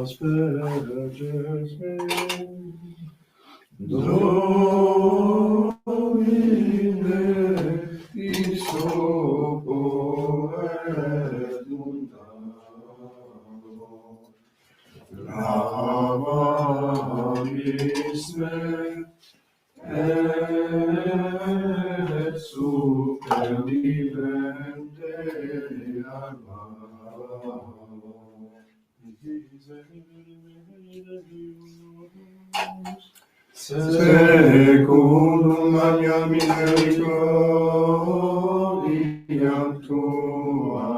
asperges me, Domine, isopo et mundano, lavamis me, et super vivente armavo. Secundum magna misericordiam tua,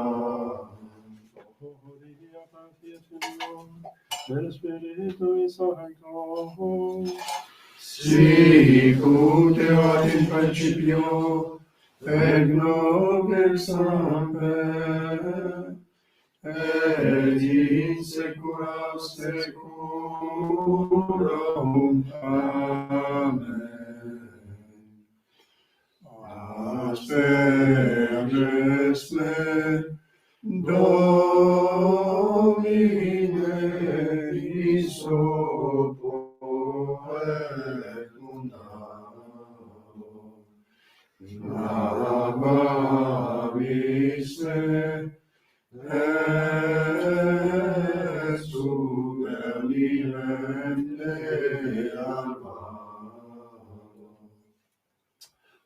del Spiritui Sancto, sic ut erat in principio, et nunc et semper, et in saecula saeculorum. Amen. Asperges me, Domine, isopo et mundano, lavamis me, et super vivente armavo.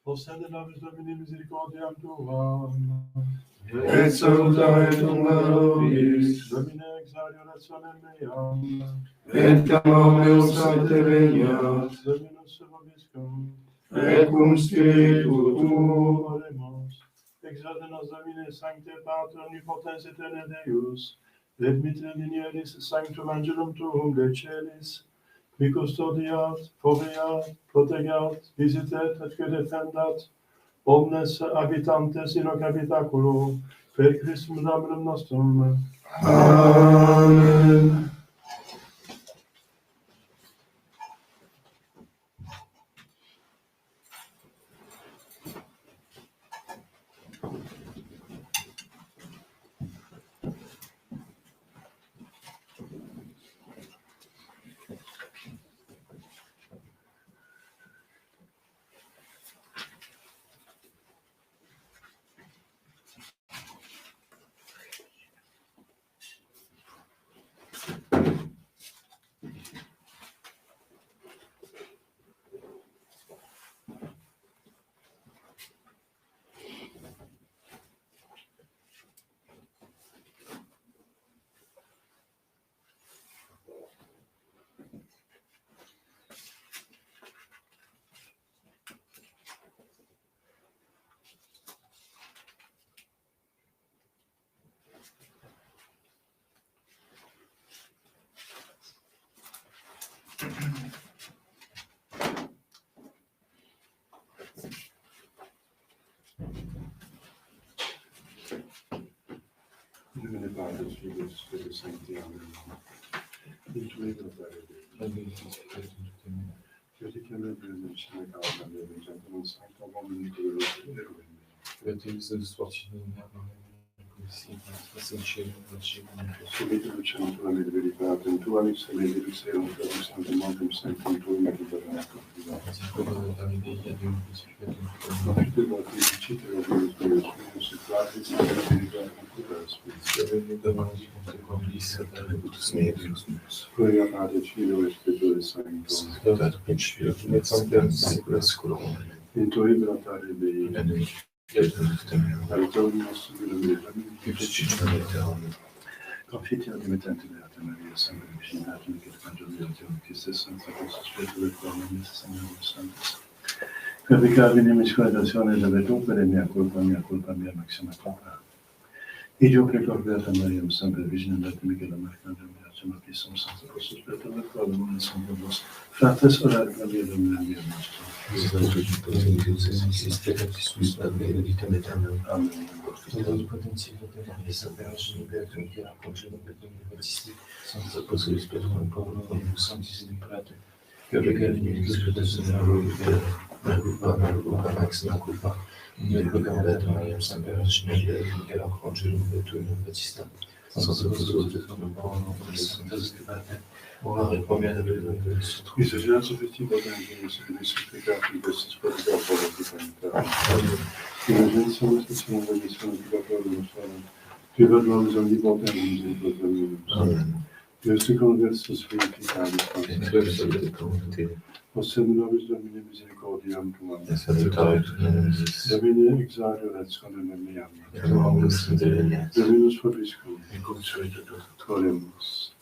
O sende nobis Domini misericordiam tuam, Et salutare tumba nobis, Domine exaudi orationem meam, et amor meus sancte regnat, Dominus vobiscum, et cum spiritu tuo, oremus. Exaudi nos Domine Sancte Pater omnipotens aeterne Deus, et mitere linieris sanctum angelum tuum de celis, qui custodiat, foveat, protegat, visitet et que defendat omnes habitantes in hoc habitaculo, per Christum Dominum nostrum. Amen. Numele Patris, Fiului, Spiritus Sancti. Amen. Intuitor Pere Dei, eu te chiamă Dumnezeu ca o de Dumnezeu în Sancta Domnului Eroe. Creativiză distorsiunea Subito centro la verità, tua missa legge sei un per santo montem sanctum tuum et tabernaculum. Ma fide la felicite o Deus meus, se quatis in la verità Gloria Patri, Filio et Spiritus Sancto. In tui gratare Dei. Aiutorium nostrum Confiteor dimettente beata Maria, sempre vicinatum, et congiungiatum, Christus Sanctus, Spiritus Dominus, Sanctus Sanctus. Per peccavi nimis coedatione debetum, per mea culpa, mea maxima culpa. Ideo precordiata Maria, sempre vicinatum, et Michael Arcangelo, Beatum, Pisum, Sanctus, Spiritus et Dominus, Sanctus, fratres orare pro via Domini Deo nostro. Amen. Todos potenciile de la mesa de la Trinidad, que era congelado de Batista, Santos Apóstoles, Pedro, Paulo, Santos e Prata, que obrigado em Deus por Deus na culpa, máxima culpa, e o pecado da Maria, sempre a Trinidad, que era congelado de Batista, sans opposer de ton nom, pour les saintes libertés, ora et première de l'Église. Il s'agit d'un festival d'ingénieur, c'est des supplémentaires qui baissent pour les gars pour la humanitaire. Imagine la question de la mission du peuple de notre Père. Tu vas voir les hommes libertaires, nous nous Amen. Dieu se converse sur les pitables. Et toi, salut de communauté, Possedinobis Domine misericordiam tuam. et salutare tu nemesis, Domine exaudere et sconem meam. et dominus indelegat, Dominus vobiscum. et consuetur Oremus.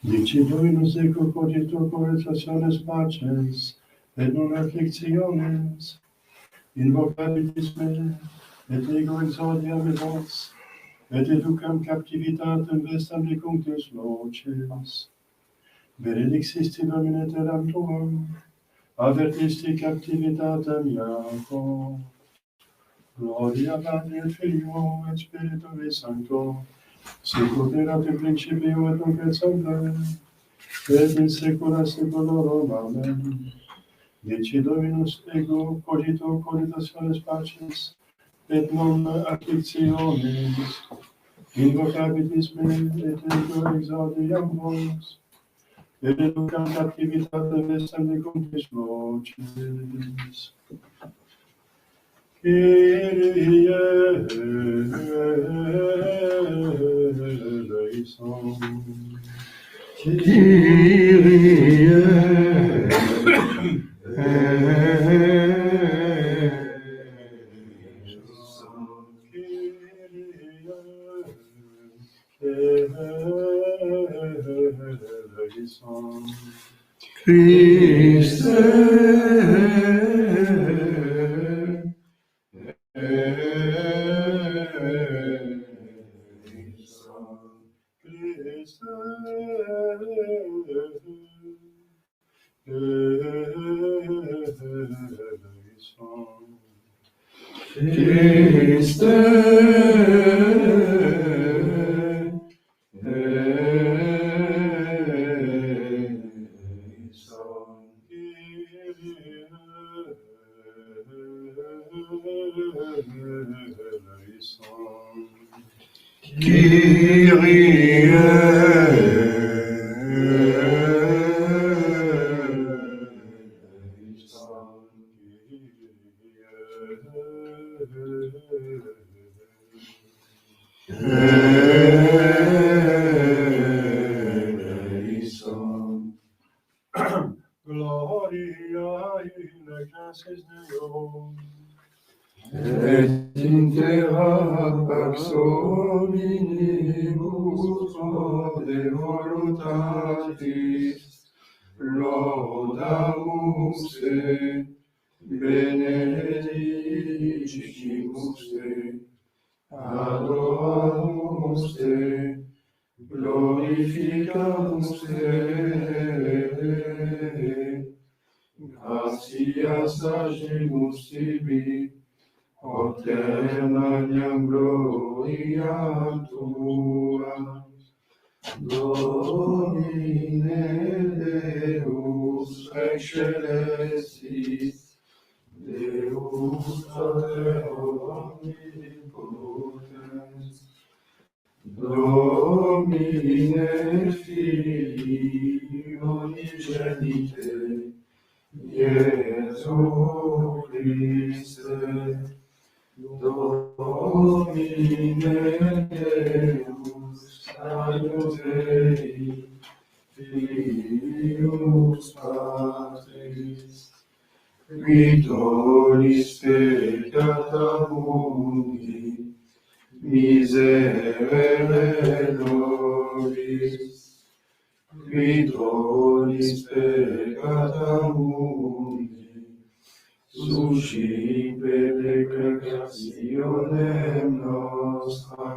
Dici Dominus ego cogito conversationes paces, et non afflictiones, invocabilis me, et ego exordiam vos, et educam captivitatem vestam de cunctus loces. Benedictisti Domine teram tuam, avertisti captivitatem Iaco. Gloria Patri et Filio et Spiritui Sancto, sicut erat in principio et nunc et semper, et in saecula saeculorum. Amen. Dici Dominus ego cogito cogitationes pacis, et non afflictiones, invocabilis me, et ego exaudiam vos, et educam captivitatem vestem de cunctis locis. Kyrie eleison. Kyrie eleison. Christe Gloria in excelsis Deo. Et in terra pax hominibus de voluntatis laudamus te, benedicimus te, adoramus te, glorificamus te. Gratias agimus tibi, Obternam gloria tua, Domine Deus excelsis, Deus Pater omnipotens, Domine Filii unigenite, Iesu Christe, Domine Deus, Agnus Dei, Filius Patris, qui tollis peccata mundi, miserere nobis, qui tollis peccata mundi, suscipe peccationem nostra,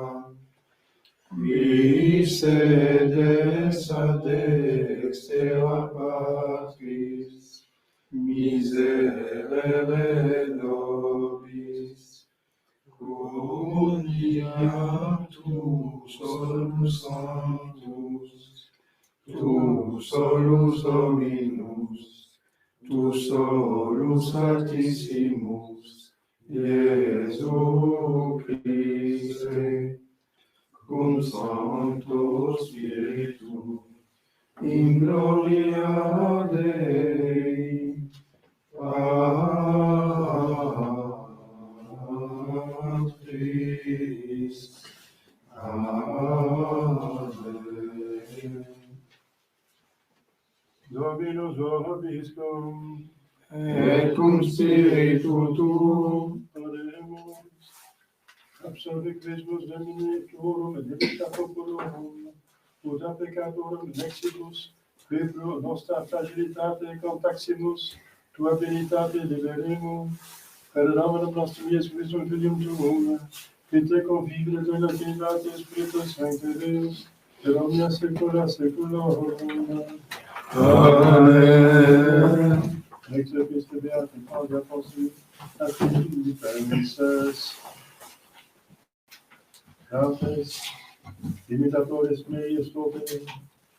qui sedes ad extera Patris, miserere nobis, uniam tu solus Sanctus, tu solus Dominus, tu solus Altissimus, Iesu Christe, cum Sancto Spiritu, in gloria Dei, Patris. Amen. Dominus vobiscum, Et cum spiritu tuum, oremus, absolve Christus Domine tuorum et debita populorum, ut a peccatorum nexibus, qui pro nostra fragilitate contaximus, tua benitate liberemum, per nomen nostrum Iesu Christum Filium tuum, qui te convivere in la Trinitate Spiritus Sancte Deus, per omnia saecula saeculorum. Amen. Ex episte beatum Pauli Apostoli, ad filiis permisses. Fratres, imitatores mei estote,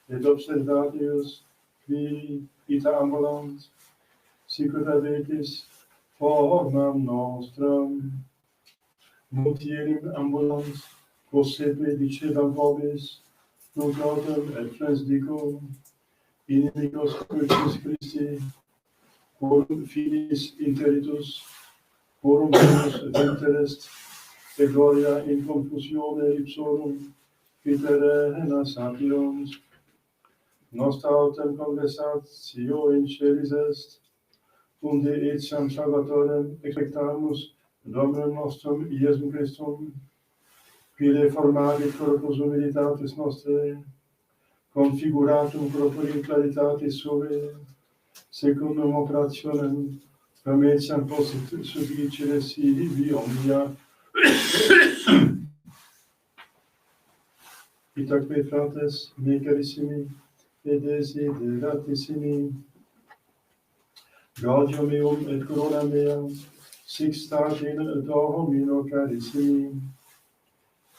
et observatius, qui ita ambulans, sicut abetis formam nostram, multierim ambulans, quosepe dicebam vobis, nunc autem et flens dicum, inimicos crucis Christi, quorum filis interitus, quorum venus venter est, et gloria in confusione ipsorum, iterena sapiens, nostra autem conversatio in celis est, unde etiam Salvatorem expectamus Dominum nostrum Iesum Christum, qui reformavit corpus humilitatis nostrae, configuratum corpori claritatis suae, secundum operationem, quam etiam possit subdicere sibi omnia. Itaque fratres, miei carissimi, et desideratissimi, gaudium meum et corona mea, sic stat in Domino carissimi,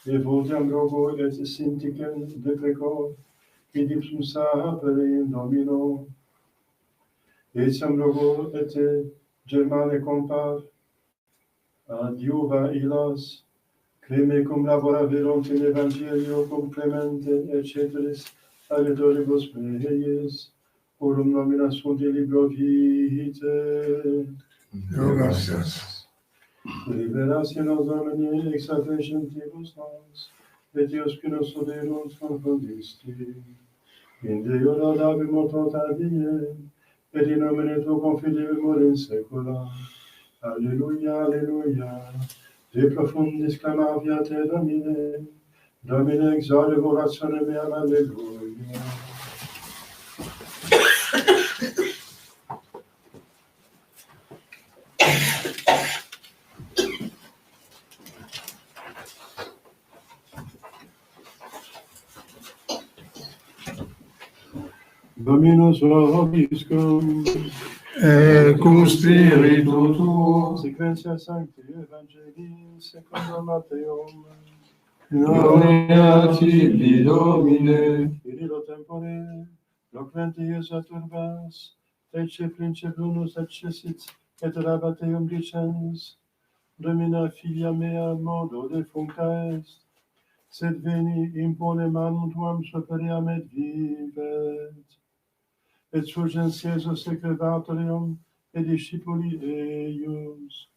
evotiam rogo et sinticem depreco, quid ipsum sapere in Domino, etiam rogo et Germane compar, adiuva illas, creme cum laboraverunt in Evangelio cum Clemente et ceteris aedoribus meius, quorum nomina sunt in libro vitae. Deo gratias. Liberatio nos Domini ex afflictibus nos, et Deus nos soderunt confundisti. In Deo laudabimus tota die, et in nomine tuo confidebimus in saecula. Alleluia, alleluia. De profundis clamavia te, Domine, Domine exaudit orationem meam, alleluia. Dominus vobiscum, Et cum spiritu tuo, sequentia Sancti Evangelii secundum Matteum, gloria tibi, Domine. in illo tempore, loquentius et turbas, ecce principulus accessit, et rabat eum dicens, Domina filia mea modo defuncta est, sed veni impone manum tuam superiam et vivet. Et surgens Iesus secrevatorium et discipuli eius.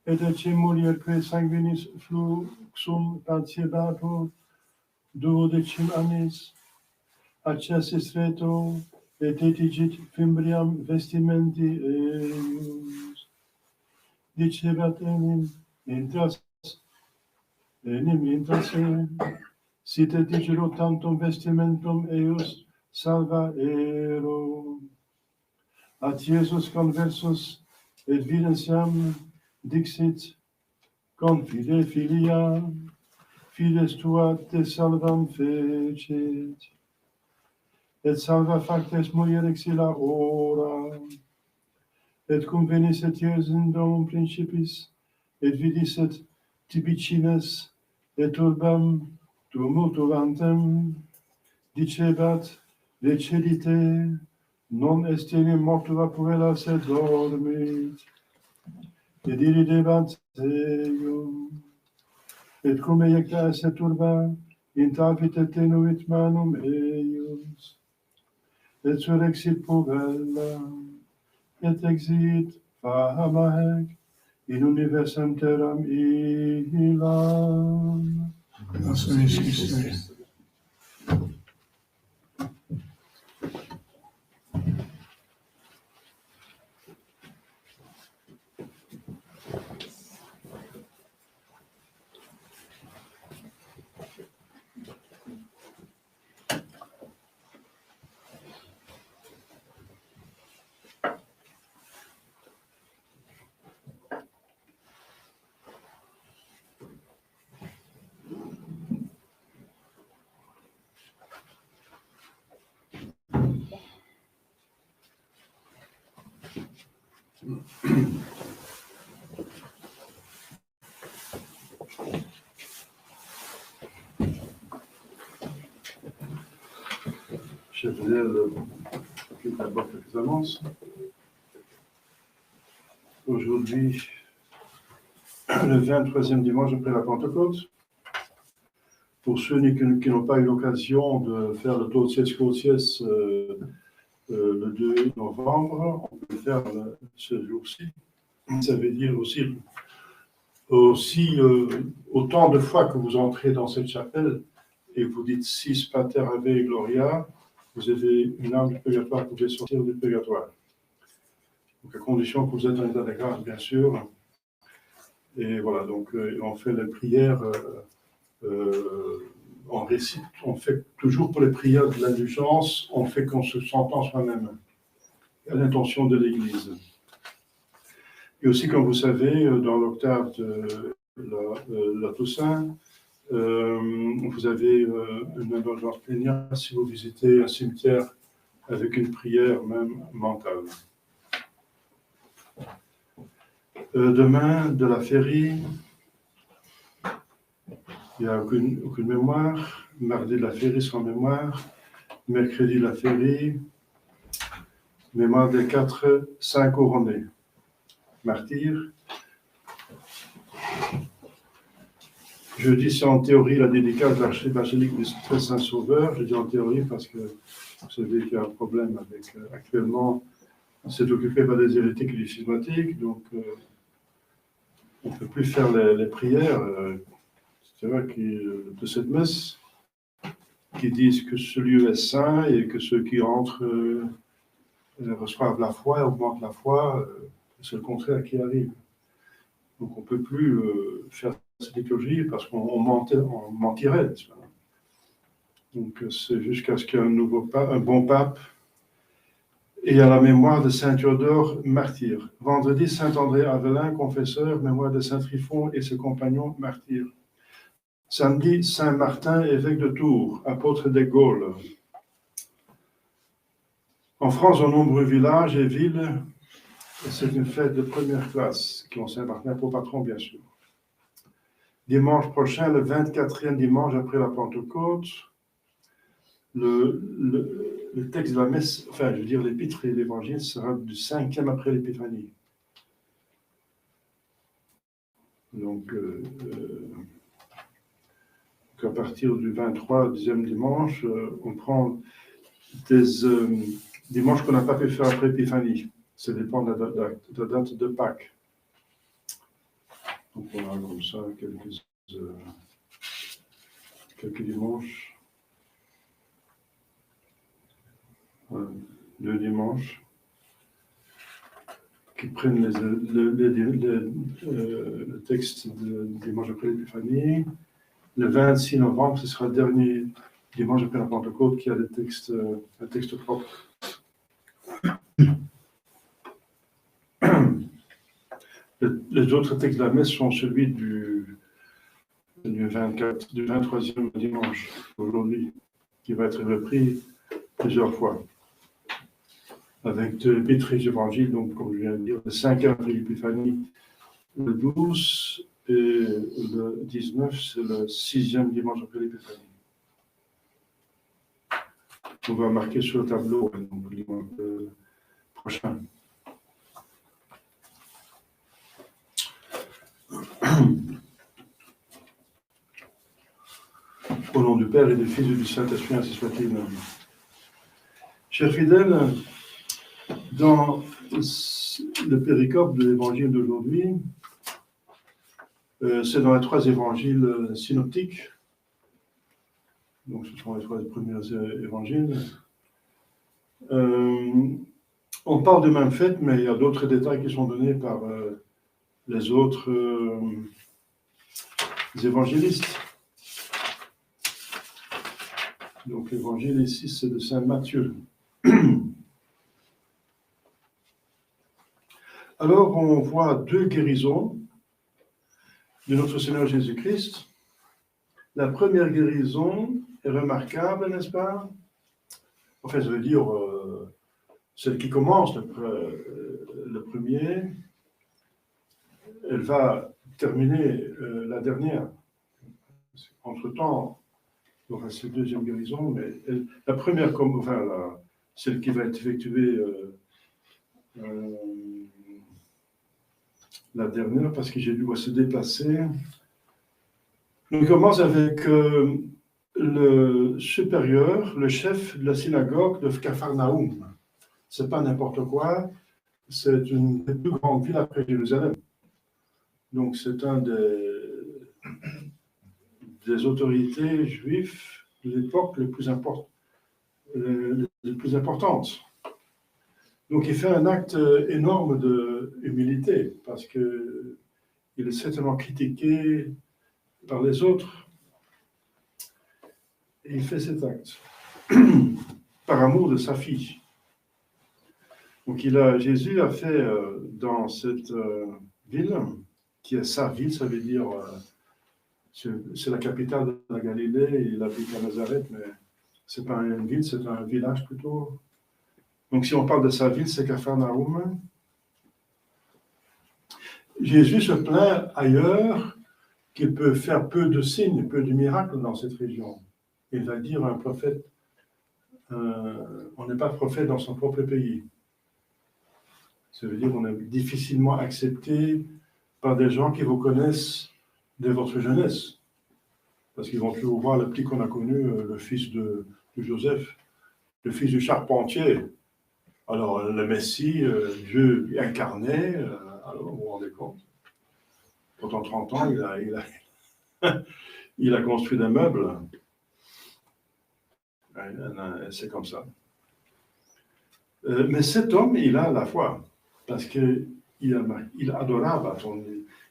Et ecce mulier que sanguinis fluxum patiebatur 12 annis, accessis reto, et etigit fimbriam vestimenti eius. Dicebat enim, intras enim intrasse, site digero tantum vestimentum eius salva ero. At Iesus conversus et videntiam dixit, confide filia, fides tua te salvam fecit, et salva factes mulier exila ora, et cum venisset Ies in domum principis, et vidisset tibicines et urbam tumultuantem, dicebat, decedite, non est enim mortua puella sed dormit, et iridebat eium, et cum eiecta esset urba, intavit et tenuit manum eius, et surrexit puvella, et exit fama hec, in universum terram illam. Grâce à Jésus-Christ. Chers fidèles, d'abord quelques annonces. Aujourd'hui, le 23e dimanche après la Pentecôte, pour ceux qui n'ont pas eu l'occasion de faire le Totiès Scotiès le 2 novembre, on peut le faire ce jour-ci. Ça veut dire aussi autant de fois que vous entrez dans cette chapelle et vous dites Sis Pater Ave Gloria, vous avez une âme du purgatoire, vous pouvez sortir du purgatoire. Donc à condition que vous êtes en état de grâce, bien sûr. Et voilà, donc on fait les prières, on récite, on fait toujours pour les prières de l'indulgence, on fait qu'on se s'entend soi-même, à l'intention de l'Église. Et aussi, comme vous savez, dans l'octave de la Toussaint, vous avez une indulgence plénière si vous visitez un cimetière avec une prière même mentale. Demain, de la féerie, il n'y a aucune mémoire. Mardi, de la féerie sans mémoire. Mercredi, de la féerie. Mémoire des 4 saints couronnés. Martyrs. Jeudi, c'est en théorie la dédicace de l'archevêque du Très Saint Sauveur. Je dis en théorie parce que vous savez qu'il y a un problème avec, actuellement, on s'est occupé par des hérétiques et des schismatiques, donc on ne peut plus faire les prières de cette messe qui disent que ce lieu est saint et que ceux qui entrent reçoivent la foi, augmentent la foi. C'est le contraire qui arrive. Donc on ne peut plus faire cette liturgie parce qu'on mentirait. Donc c'est jusqu'à ce qu'il y ait un bon pape. Et à la mémoire de Saint Théodore, martyr. Vendredi, Saint André Avelin, confesseur, mémoire de Saint Tryphon et ses compagnons, martyrs. Samedi, Saint Martin, évêque de Tours, apôtre des Gaules. En France, de nombreux villages et villes, c'est une fête de première classe, qui ont Saint Martin pour patron, bien sûr. Dimanche prochain, le 24e dimanche après la Pentecôte, le texte de la messe, enfin, je veux dire, l'épître et l'évangile sera du 5e après l'épiphanie. Donc, à partir du 23, 10e dimanche, on prend des dimanches qu'on n'a pas pu faire après l'épiphanie. Ça dépend de la date de Pâques. Donc, on a comme ça quelques dimanches. 2 dimanches qui prennent le texte de dimanche après l'épiphanie le 26 novembre, ce sera le dernier dimanche après la Pentecôte qui a un texte propre. Les autres textes de la messe sont celui du 23e dimanche, aujourd'hui, qui va être repris plusieurs fois, avec deux épîtres et évangiles, donc comme je viens de dire, le 5e après l'Épiphanie, le 12 et le 19, c'est le 6e dimanche après l'Épiphanie. On va marquer sur le tableau, donc le dimanche prochain. Au nom du Père et du Fils et du Saint-Esprit, ainsi soit-il. Chers fidèles, dans le péricope de l'évangile d'aujourd'hui, c'est dans les 3 évangiles synoptiques, donc ce sont les 3 premiers évangiles. On parle de même fête, mais il y a d'autres détails qui sont donnés par les autres évangélistes. Donc l'évangile ici, c'est de Saint Matthieu. Alors, on voit 2 guérisons de notre Seigneur Jésus-Christ. La première guérison est remarquable, n'est-ce pas? Enfin, je veux dire, celle qui commence, le premier, elle va terminer la dernière. Entre-temps, il y aura cette deuxième guérison, mais la première, celle qui va être effectuée la dernière, parce que Jésus doit se déplacer. On commence avec le supérieur, le chef de la synagogue de Capharnaüm. C'est pas n'importe quoi, c'est une des plus grandes villes après Jérusalem. Donc c'est un des autorités juives de l'époque les plus importantes. Donc il fait un acte énorme de humilité, parce qu'il est certainement critiqué par les autres. Et il fait cet acte par amour de sa fille. Donc Jésus a fait dans cette ville, qui est sa ville, ça veut dire, c'est la capitale de la Galilée, il habite à Nazareth, mais ce n'est pas une ville, c'est un village plutôt. Donc si on parle de sa ville, c'est Capharnaüm. Jésus se plaint ailleurs qu'il peut faire peu de signes, peu de miracles dans cette région. Il va dire à un prophète, on n'est pas prophète dans son propre pays. Ça veut dire qu'on est difficilement accepté par des gens qui vous connaissent de votre jeunesse. Parce qu'ils vont toujours voir le petit qu'on a connu, le fils de Joseph, le fils du charpentier. Alors, le Messie, Dieu incarné, alors vous vous rendez compte. Pendant 30 ans, il a construit des meubles. C'est comme ça. Mais cet homme, il a la foi. Parce qu'il adoraba, il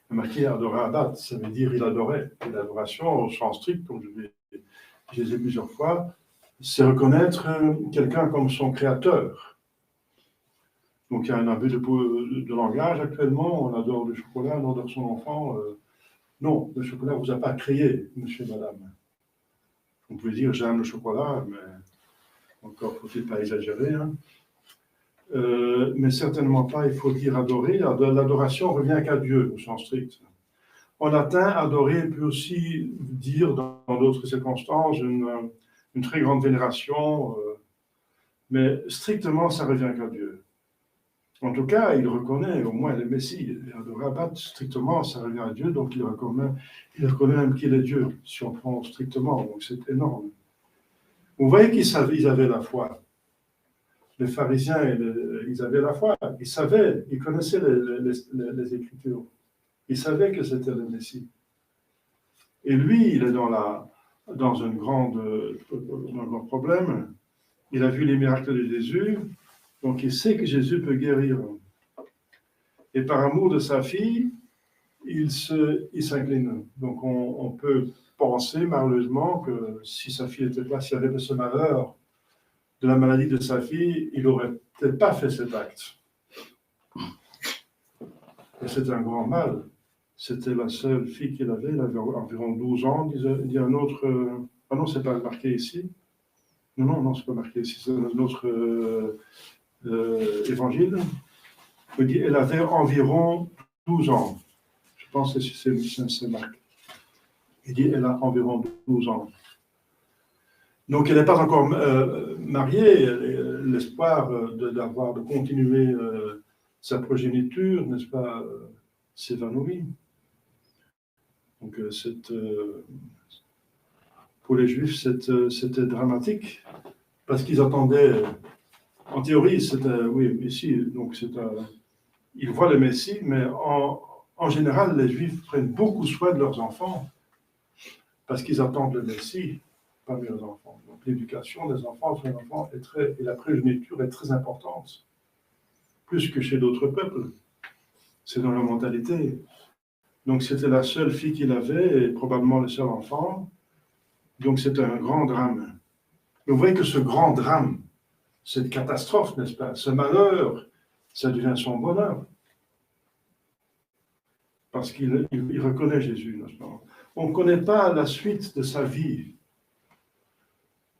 a marqué adorabat, ça veut dire il adorait. Et l'adoration, au sens strict, comme je l'ai dit plusieurs fois, c'est reconnaître quelqu'un comme son créateur. Donc il y a un abus de langage actuellement, on adore le chocolat, on adore son enfant. Non, le chocolat ne vous a pas créé, monsieur et madame. On peut dire j'aime le chocolat, mais encore faut-il pas exagérer. Hein. Mais certainement pas, il faut dire adorer. L'adoration revient qu'à Dieu, au sens strict. En latin, adorer peut aussi dire, dans d'autres circonstances, une très grande vénération, mais strictement, ça revient qu'à Dieu. En tout cas, il reconnaît au moins le Messie. Adorabat, strictement, ça revient à Dieu, donc il reconnaît même qu'il est Dieu, si on prend strictement, donc c'est énorme. Vous voyez qu'ils avaient la foi. Les pharisiens, ils avaient la foi. Ils savaient, ils connaissaient les Écritures. Ils savaient que c'était le Messie. Et lui, il est dans un grand problème. Il a vu les miracles de Jésus, donc il sait que Jésus peut guérir. Et par amour de sa fille, il s'incline. Donc on peut penser malheureusement que si sa fille était là, s'il y avait ce malheur de la maladie de sa fille, il n'aurait peut-être pas fait cet acte. Et c'est un grand mal. C'était la seule fille qu'il avait, elle avait environ 12 ans, dit un autre... ah non, c'est pas marqué ici. Non, c'est pas marqué ici, c'est un autre évangile. Il dit, elle avait environ 12 ans. Je pense que c'est marqué. Il dit, elle a environ 12 ans. Donc, elle n'est pas encore mariée. L'espoir de continuer sa progéniture, n'est-ce pas, s'évanouit. Donc, pour les Juifs, c'était dramatique, parce qu'ils attendaient, en théorie, oui, ici, donc ils voient le Messie, mais en général, les Juifs prennent beaucoup soin de leurs enfants, parce qu'ils attendent le Messie parmi leurs enfants. Donc, l'éducation des enfants sur les enfants et la progéniture est très importante, plus que chez d'autres peuples. C'est dans leur mentalité. Donc, c'était la seule fille qu'il avait, et probablement le seul enfant. Donc, c'était un grand drame. Mais vous voyez que ce grand drame, cette catastrophe, n'est-ce pas, ce malheur, ça devient son bonheur. Parce qu'il reconnaît Jésus, n'est-ce pas? On ne connaît pas la suite de sa vie.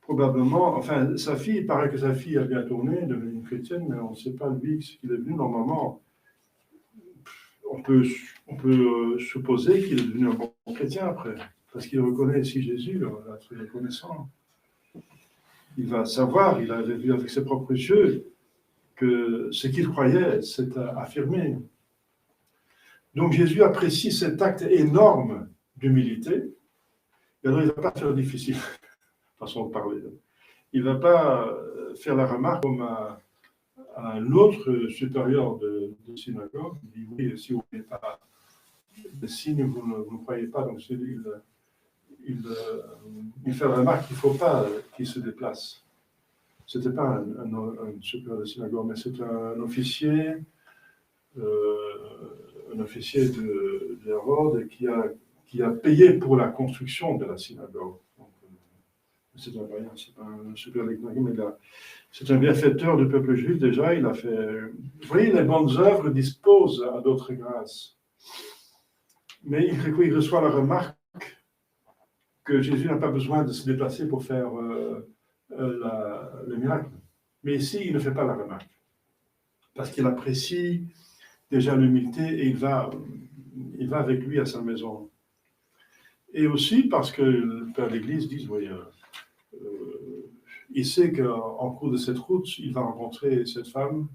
Probablement, enfin, il paraît que sa fille a bien tourné, devenue chrétienne, mais on ne sait pas lui ce qu'il est devenu. Normalement, on peut supposer qu'il est devenu un bon chrétien après, parce qu'il reconnaît ici Jésus, il va être reconnaissant. Il va savoir, il avait vu avec ses propres yeux que ce qu'il croyait s'est affirmé. Donc Jésus apprécie cet acte énorme d'humilité, et alors il ne va pas faire difficile, façon de parler. Il ne va pas faire la remarque comme à un autre supérieur de synagogue, il dit oui, si vous ne voyez pas les signes, vous ne croyez pas, donc il fait la remarque qu'il ne faut pas qu'il se déplace. Ce n'était pas un supérieur de synagogue, mais c'est un officier d'Hérode qui a payé pour la construction de la synagogue. Donc, c'est un païen, c'est pas un supérieur de synagogue, mais c'est un bienfaiteur du peuple juif déjà. Il a fait. Vous voyez, les bonnes œuvres disposent à d'autres grâces. Mais il reçoit la remarque que Jésus n'a pas besoin de se déplacer pour faire le miracle. Mais ici, il ne fait pas la remarque. Parce qu'il apprécie déjà l'humilité et il va avec lui à sa maison. Et aussi parce que le père de l'Église dit, oui, il sait qu'en cours de cette route, il va rencontrer cette femme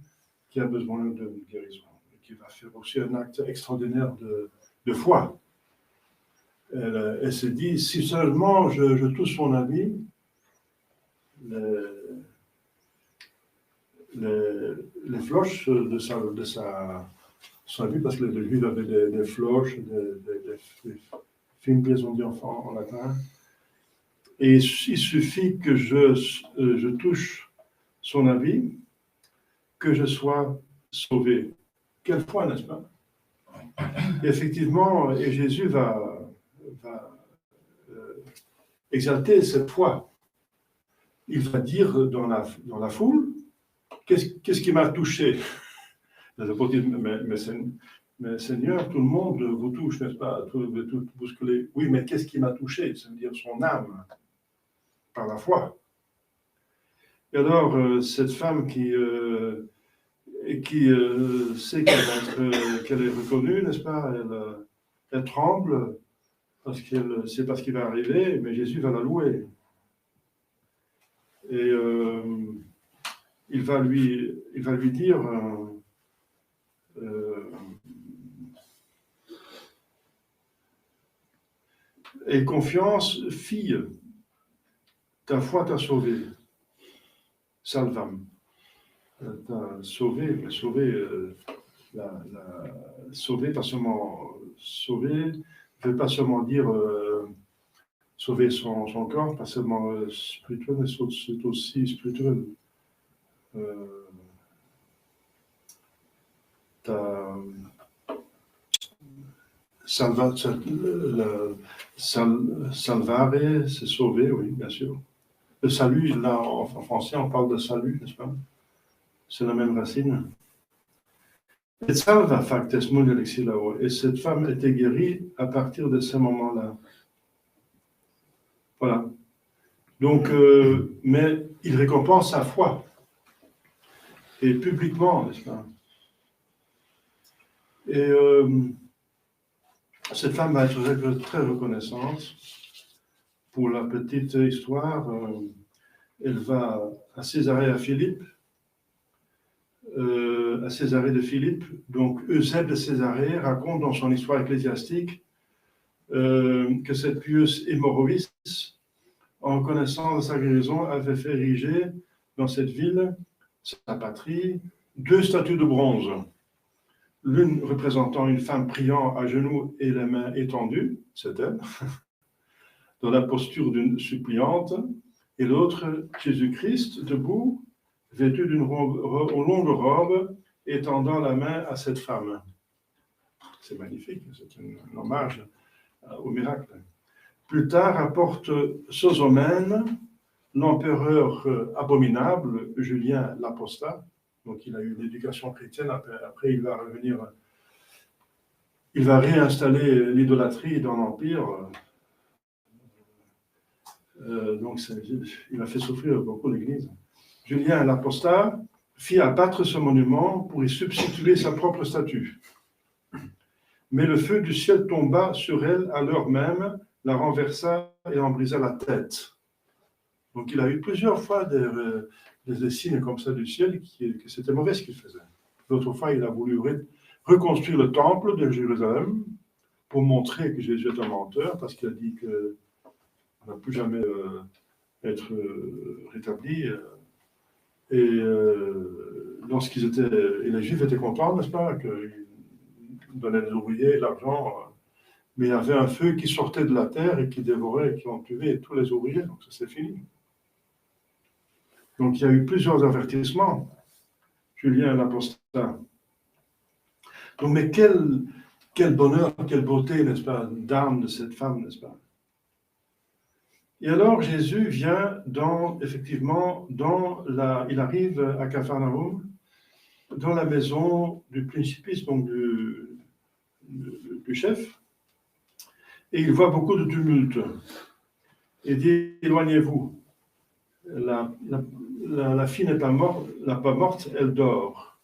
qui a besoin de guérison, et qui va faire aussi un acte extraordinaire de foi. Elle se dit, si seulement je touche son habit, les floches de sa habit, parce que les Juifs avaient des floches, des fines pièces, on dit en latin, et il suffit que je touche son habit, que je sois sauvé. Quelle foi, n'est-ce pas? Et effectivement, et Jésus va exalter cette foi. Il va dire dans la foule, qu'est-ce qui m'a touché? Les apôtres disent, mais Seigneur, tout le monde vous touche, n'est-ce pas? Tout bousculer. Oui, mais qu'est-ce qui m'a touché? Ça veut dire son âme, par la foi. Et alors, cette femme qui sait qu'elle est reconnue, n'est-ce pas? Elle tremble, parce qu'elle sait pas ce qui va arriver, mais Jésus va la louer. Et il va lui dire aie confiance, fille, ta foi t'a sauvée. Salvam. T'a sauvé, pas seulement sauvé, ne veut pas seulement dire sauver son corps, pas seulement spirituel, mais c'est aussi spirituel. salvare, c'est sauver, oui, bien sûr. Le salut, là, en français, on parle de salut, n'est-ce pas? C'est la même racine. Et salva factes mundi lexilao. Et cette femme était guérie à partir de ce moment-là. Voilà. Donc, mais il récompense sa foi. Et publiquement, n'est-ce pas? Et cette femme va être très reconnaissante. Pour la petite histoire, elle va à Césarée Philippe, à Césarée de Philippe. Donc, Eusèbe de Césarée raconte dans son histoire ecclésiastique que cette pieuse hémorroïs, en connaissant sa guérison, avait fait ériger dans cette ville, sa patrie, 2 statues de bronze. L'une représentant une femme priant à genoux et les mains étendues, c'est elle, dans la posture d'une suppliante, et l'autre, Jésus-Christ, debout, vêtu d'une longue robe, étendant la main à cette femme. C'est magnifique, c'est un hommage au miracle. Plus tard, rapporte Sosomène, l'empereur abominable, Julien l'Apostat. Donc il a eu l'éducation chrétienne, après il va revenir, il va réinstaller l'idolâtrie dans l'Empire. Donc il a fait souffrir beaucoup l'Église. Julien l'Apostat fit abattre ce monument pour y substituer sa propre statue. Mais le feu du ciel tomba sur elle à l'heure même, la renversa et en brisa la tête. Donc il a eu plusieurs fois des signes comme ça du ciel, que c'était mauvais ce qu'il faisait. L'autre fois, il a voulu reconstruire le temple de Jérusalem pour montrer que Jésus est un menteur, parce qu'il a dit qu'on n'a plus jamais être rétabli. Et lorsqu'ils étaient, et les Juifs étaient contents, n'est-ce pas, qu'ils donnaient les ouvriers l'argent, mais il y avait un feu qui sortait de la terre et qui dévorait, qui entuait tous les ouvriers, donc ça c'est fini. Donc il y a eu plusieurs avertissements, Julien l'Apostat. Donc, mais quel bonheur, quelle beauté, n'est-ce pas, d'âme de cette femme, n'est-ce pas? Et alors Jésus vient il arrive à Capharnaüm, dans la maison du principiste, donc du chef, et il voit beaucoup de tumulte. Il dit, éloignez-vous. La fille n'est pas morte, elle dort.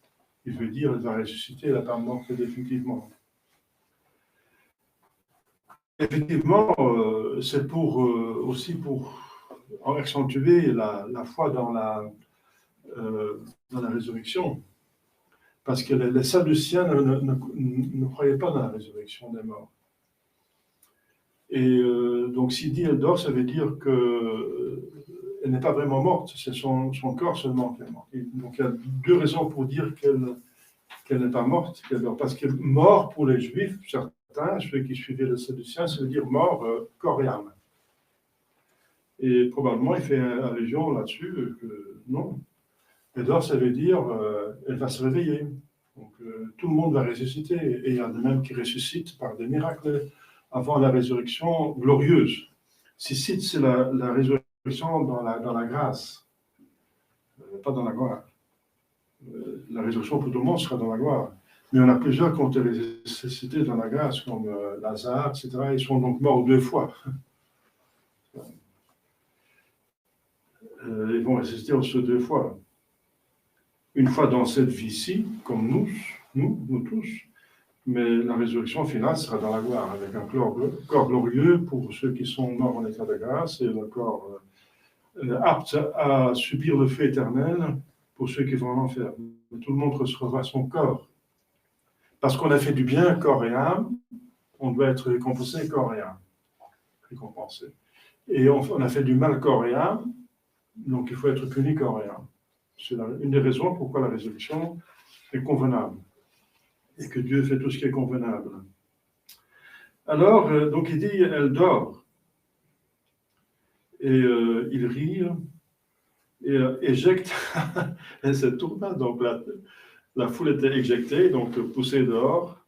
Il veut dire, elle va ressusciter, elle n'est pas morte définitivement. Effectivement, c'est aussi pour accentuer la foi dans la résurrection. Parce que les Sadduciens ne croyaient pas dans la résurrection des morts. Et donc, s'il dit elle dort, ça veut dire qu'elle n'est pas vraiment morte, c'est son corps seulement qui est mort. Et donc, il y a 2 raisons pour dire qu'elle n'est pas morte, qu'elle dort. Parce que mort pour les Juifs, certains, ceux qui suivaient les Sadduciens, ça veut dire mort, corps et âme. Et probablement, il fait allusion là-dessus que non. Elle dort, ça veut dire elle va se réveiller. Donc, tout le monde va ressusciter. Et il y en a même qui ressuscitent par des miracles avant la résurrection glorieuse. Cite, c'est la résurrection dans la grâce, pas dans la gloire. La résurrection pour tout le monde sera dans la gloire. Mais on a plusieurs qui ont été ressuscités dans la grâce, comme Lazare, etc. Ils sont donc morts 2 fois. Ils vont ressusciter aussi 2 fois. Une fois dans cette vie-ci, comme nous tous, mais la résurrection finale sera dans la gloire, avec un corps glorieux pour ceux qui sont morts en état de grâce, et un corps apte à subir le feu éternel pour ceux qui vont en enfer. Mais tout le monde recevra son corps. Parce qu'on a fait du bien, corps et âme, on doit être récompensé, corps et âme. Récompensé. Et on a fait du mal, corps et âme, donc il faut être puni, corps et âme. C'est une des raisons pourquoi la résurrection est convenable. Et que Dieu fait tout ce qui est convenable. Alors, donc il dit, elle dort. Et il rit, et éjecte, elle se tourna, donc la foule était éjectée, donc poussée dehors.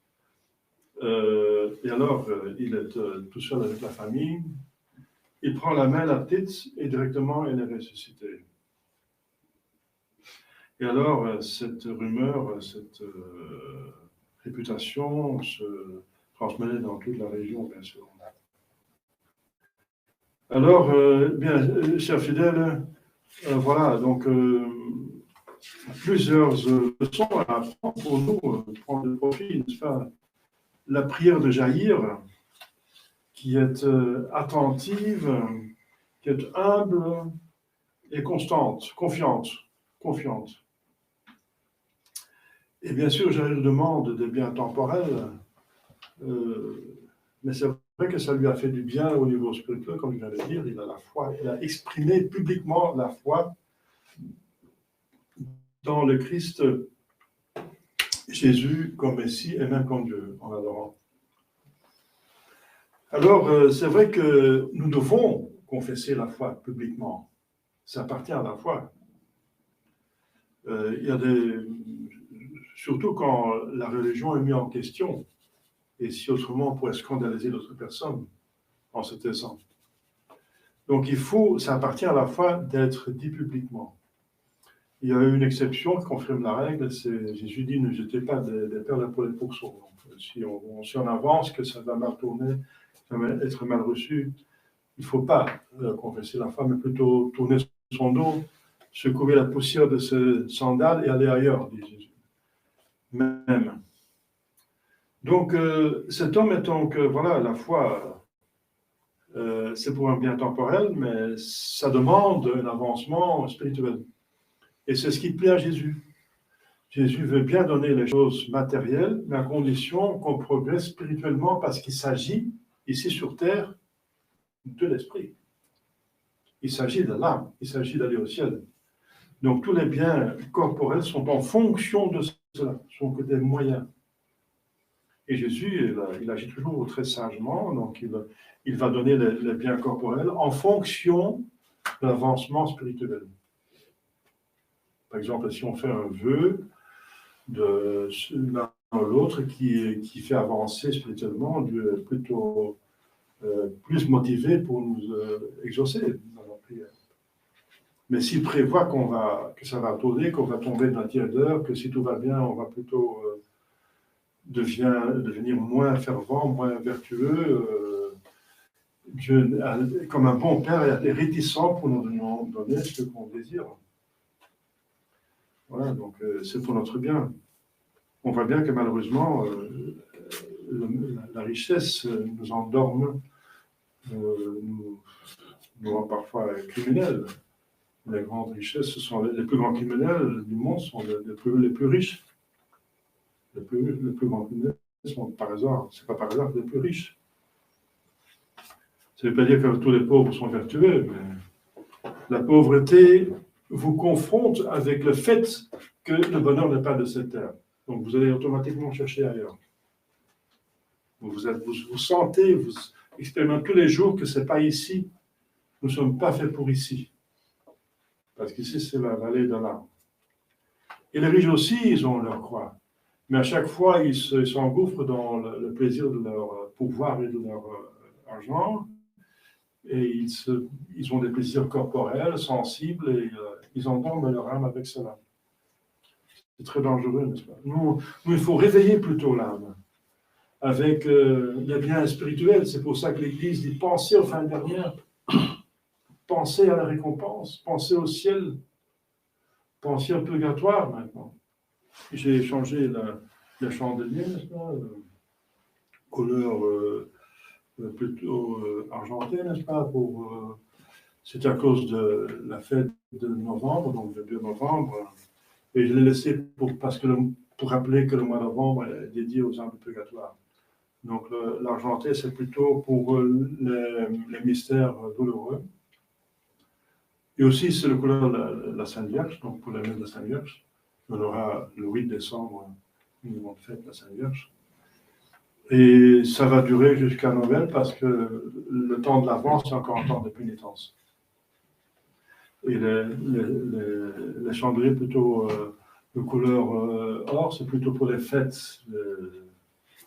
Et alors, il est tout seul avec la famille. Il prend la main, la petite, et directement, elle est ressuscitée. Et alors, cette rumeur, cette réputation se transmettait dans toute la région, bien sûr. Alors, bien, chers fidèles, voilà, donc plusieurs leçons à apprendre pour nous, prendre le profit, n'est-ce pas? La prière de Jaïr, qui est attentive, qui est humble et constante, confiante. Et bien sûr, Jaïr demande des biens temporels, mais c'est vrai que ça lui a fait du bien au niveau spirituel, comme je viens de le dire, il a la foi, il a exprimé publiquement la foi dans le Christ Jésus comme Messie et même comme Dieu, en l'adorant. Alors, c'est vrai que nous devons confesser la foi publiquement. Ça appartient à la foi. Il y a surtout quand la religion est mise en question, et si autrement on pourrait scandaliser d'autres personnes en se taisant. Donc ça appartient à la foi d'être dit publiquement. Il y a une exception qui confirme la règle, c'est Jésus dit ne jetez pas des perles pour les pourceaux. Donc, si on avance que ça va mal tourner, ça va être mal reçu, il ne faut pas confesser la foi, mais plutôt tourner son dos, secouer la poussière de ses sandales et aller ailleurs, dit Jésus. Même. Donc, cet homme est donc, voilà, la foi, c'est pour un bien temporel, mais ça demande un avancement spirituel. Et c'est ce qui plaît à Jésus. Jésus veut bien donner les choses matérielles, mais à condition qu'on progresse spirituellement, parce qu'il s'agit, ici sur terre, de l'esprit. Il s'agit de l'âme, il s'agit d'aller au ciel. Donc tous les biens corporels sont en fonction de cela, sont que des moyens. Et Jésus, il agit toujours très sagement, donc il va donner les biens corporels en fonction de l'avancement spirituel. Par exemple, si on fait un vœu de l'un ou l'autre qui fait avancer spirituellement, Dieu est plutôt plus motivé pour nous exaucer dans la prière. Mais s'il prévoit que ça va tourner, qu'on va tomber dans la tièdeur, que si tout va bien, on va plutôt devenir moins fervent, moins vertueux, Dieu, comme un bon père, est réticent pour nous donner ce qu'on désire. Voilà, donc c'est pour notre bien. On voit bien que malheureusement, la richesse nous endorme, nous rend parfois criminels. Les grandes richesses, les plus grands criminels du monde sont les plus riches. Les plus grands criminels sont par hasard, c'est pas par hasard les plus riches. Ça ne veut pas dire que tous les pauvres sont vertueux, mais la pauvreté vous confronte avec le fait que le bonheur n'est pas de cette terre. Donc vous allez automatiquement chercher ailleurs. Vous sentez, vous expérimentez tous les jours que ce n'est pas ici. Nous ne sommes pas faits pour ici. Parce qu'ici, c'est la vallée de l'âme. Et les riches aussi, ils ont leur croix. Mais à chaque fois, ils s'engouffrent dans le plaisir de leur pouvoir et de leur argent. Et ils ont des plaisirs corporels, sensibles, et ils endorment leur âme avec cela. C'est très dangereux, n'est-ce pas? Nous, il faut réveiller plutôt l'âme avec les biens spirituels. C'est pour ça que l'Église dit pensez aux fins dernières, pensez à la récompense, pensez au ciel, pensez au purgatoire maintenant. J'ai changé la chandelier, n'est-ce pas? Couleur plutôt argentée, n'est-ce pas? C'est à cause de la fête de novembre, donc le 2 novembre. Et je l'ai laissé pour rappeler que le mois de novembre est dédié aux âmes du purgatoire. Donc l'argenté, c'est plutôt pour les mystères douloureux. Et aussi, c'est le couleur de la Sainte Vierge, donc pour la messe de la Sainte Vierge. On aura le 8 décembre une grande fête de la Sainte Vierge. Et ça va durer jusqu'à Noël parce que le temps de l'Avent, c'est encore un temps de pénitence. Et les chandeliers plutôt de couleur or, c'est plutôt pour les fêtes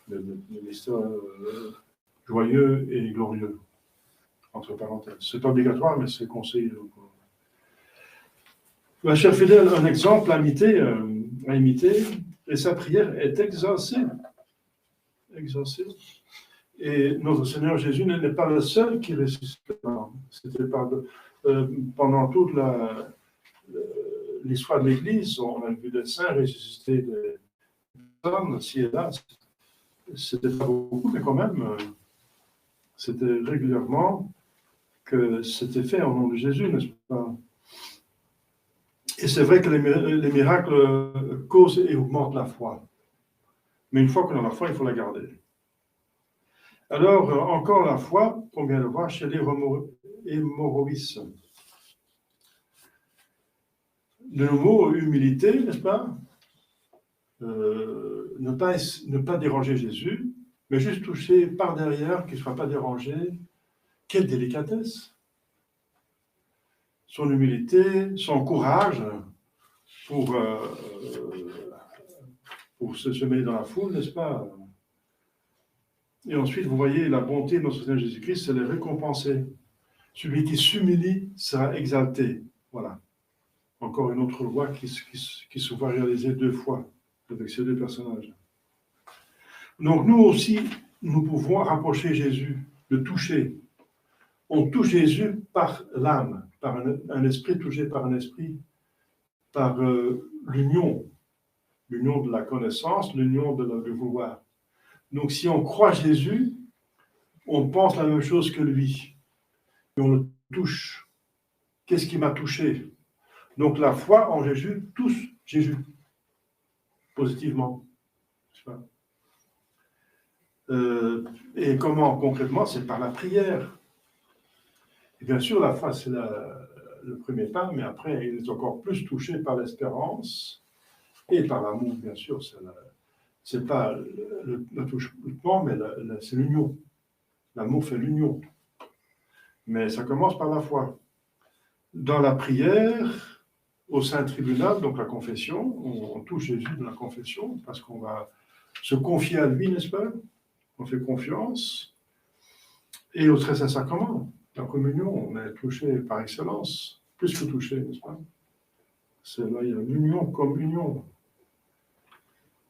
le mystère joyeux et glorieux, entre parenthèses. C'est pas obligatoire, mais c'est conseillé. Ma chère fidèle, un exemple à imiter, et sa prière est exaucée. Exaucée. Et notre Seigneur Jésus n'est pas le seul qui ressuscite. C'était pendant toute l'histoire de l'Église, on a vu des saints ressusciter des personnes, ci et là. C'était pas beaucoup, mais quand même, c'était régulièrement que c'était fait au nom de Jésus, n'est-ce pas? Et c'est vrai que les miracles causent et augmentent la foi. Mais une fois qu'on a la foi, il faut la garder. Alors, encore la foi, on vient de voir chez les hémorroïs. De nouveau, humilité, n'est-ce pas? Ne pas déranger Jésus, mais juste toucher par derrière, qu'il ne soit pas dérangé. Quelle délicatesse! Son humilité, son courage pour se mêler dans la foule, n'est-ce pas? Et ensuite, vous voyez, la bonté de notre Seigneur Jésus-Christ, c'est les récompenser. Celui qui s'humilie sera exalté. Voilà. Encore une autre loi qui se voit réaliser 2 fois avec ces 2 personnages. Donc nous aussi, nous pouvons rapprocher Jésus, le toucher. On touche Jésus par l'âme, par un esprit touché par un esprit, par l'union de la connaissance, l'union du vouloir. Donc si on croit Jésus, on pense la même chose que lui, et on le touche. Qu'est-ce qui m'a touché? Donc la foi en Jésus touche Jésus, positivement. Et comment concrètement? C'est par la prière. Et bien sûr, la foi, c'est le premier pas, mais après, il est encore plus touché par l'espérance et par l'amour, bien sûr. C'est pas l'attouchement, mais c'est l'union. L'amour fait l'union. Mais ça commence par la foi. Dans la prière, au Saint Tribunal, donc la confession, on touche Jésus dans la confession, parce qu'on va se confier à lui, n'est-ce pas? On fait confiance. Et au Très Saint-Sacrement, la communion, on est touché par excellence, plus que touché, n'est-ce pas? C'est là, il y a l'union comme union.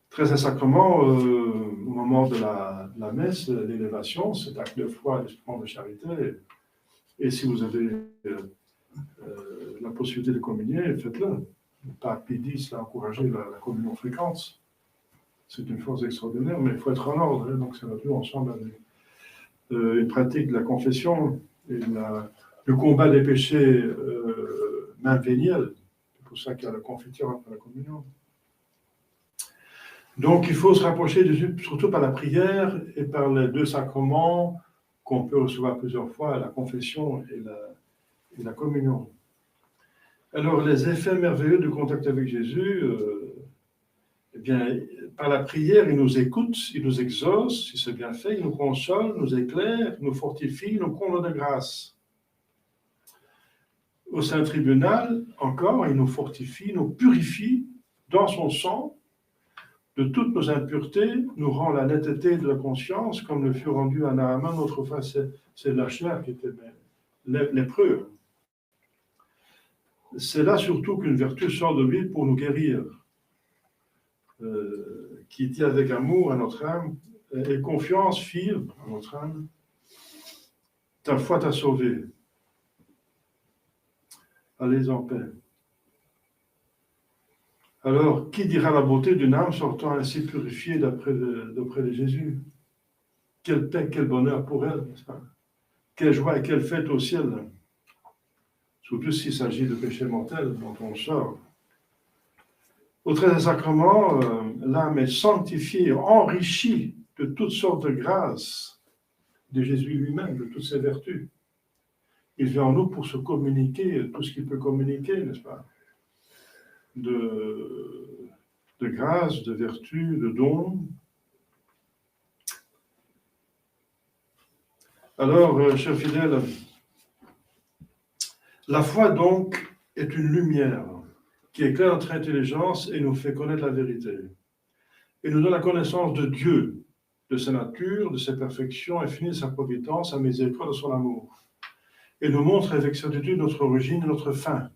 Très Saint-Sacrement, au moment de la messe, l'élévation, c'est acte de foi, l'esprit de charité. Et si vous avez la possibilité de communier, faites-le. Le pape Pie X a encouragé la communion fréquente. C'est une force extraordinaire, mais il faut être en ordre. Hein, donc, ça va tout ensemble avec une pratique de la confession et le combat des péchés main véniels. C'est pour ça qu'il y a la confiture après la communion. Donc, il faut se rapprocher de Jésus, surtout par la prière et par les 2 sacrements qu'on peut recevoir plusieurs fois, la confession et la communion. Alors, les effets merveilleux du contact avec Jésus, eh bien, par la prière, il nous écoute, il nous exauce, si c'est bien fait, il nous console, nous éclaire, nous fortifie, nous comble de grâce. Au Saint Tribunal, encore, il nous fortifie, nous purifie dans son sang de toutes nos impuretés, nous rend la netteté de la conscience, comme le fut rendu à Naaman autrefois, c'est la chair qui était lépreux. C'est là surtout qu'une vertu sort de lui pour nous guérir, qui dit avec amour à notre âme, et confiance, fille, à notre âme, ta foi t'a sauvé. Allez en paix. Alors, qui dira la beauté d'une âme sortant ainsi purifiée d'auprès de Jésus? Quelle paix, quel bonheur pour elle, n'est-ce pas? Quelle joie et quelle fête au ciel, surtout s'il s'agit de péché mortel dont on sort. Au Très Sacrement, l'âme est sanctifiée, enrichie de toutes sortes de grâces de Jésus lui-même, de toutes ses vertus. Il vient en nous pour se communiquer tout ce qu'il peut communiquer, n'est-ce pas? De grâce, de vertu, de dons. Alors, chers fidèles, la foi donc est une lumière qui éclaire notre intelligence et nous fait connaître la vérité. Et nous donne la connaissance de Dieu de sa nature, de ses perfections infinies, de sa providence, sa miséricorde, de son amour. Et nous montre avec certitude notre origine et notre fin,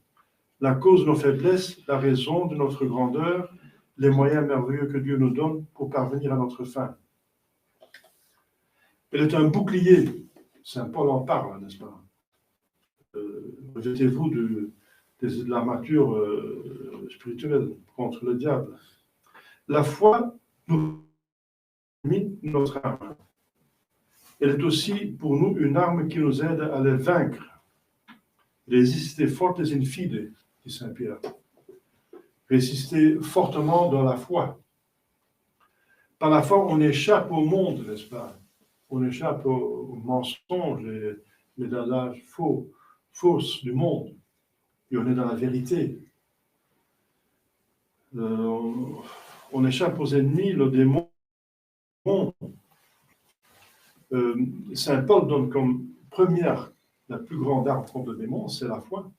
la cause de nos faiblesses, la raison de notre grandeur, les moyens merveilleux que Dieu nous donne pour parvenir à notre fin. Elle est un bouclier, Saint Paul en parle, n'est-ce pas? Revêtez-vous de l'armature spirituelle contre le diable. La foi nous limite notre arme. Elle est aussi pour nous une arme qui nous aide à les vaincre. Résistez fortes in fide, dit Saint Pierre. Résistez fortement dans la foi. Par la foi, on échappe au monde, n'est-ce pas? On échappe aux mensonges, les adages fausses du monde. Et on est dans la vérité. On échappe aux ennemis, le démon. Saint Paul donne comme première, la plus grande arme contre le démon, c'est la foi.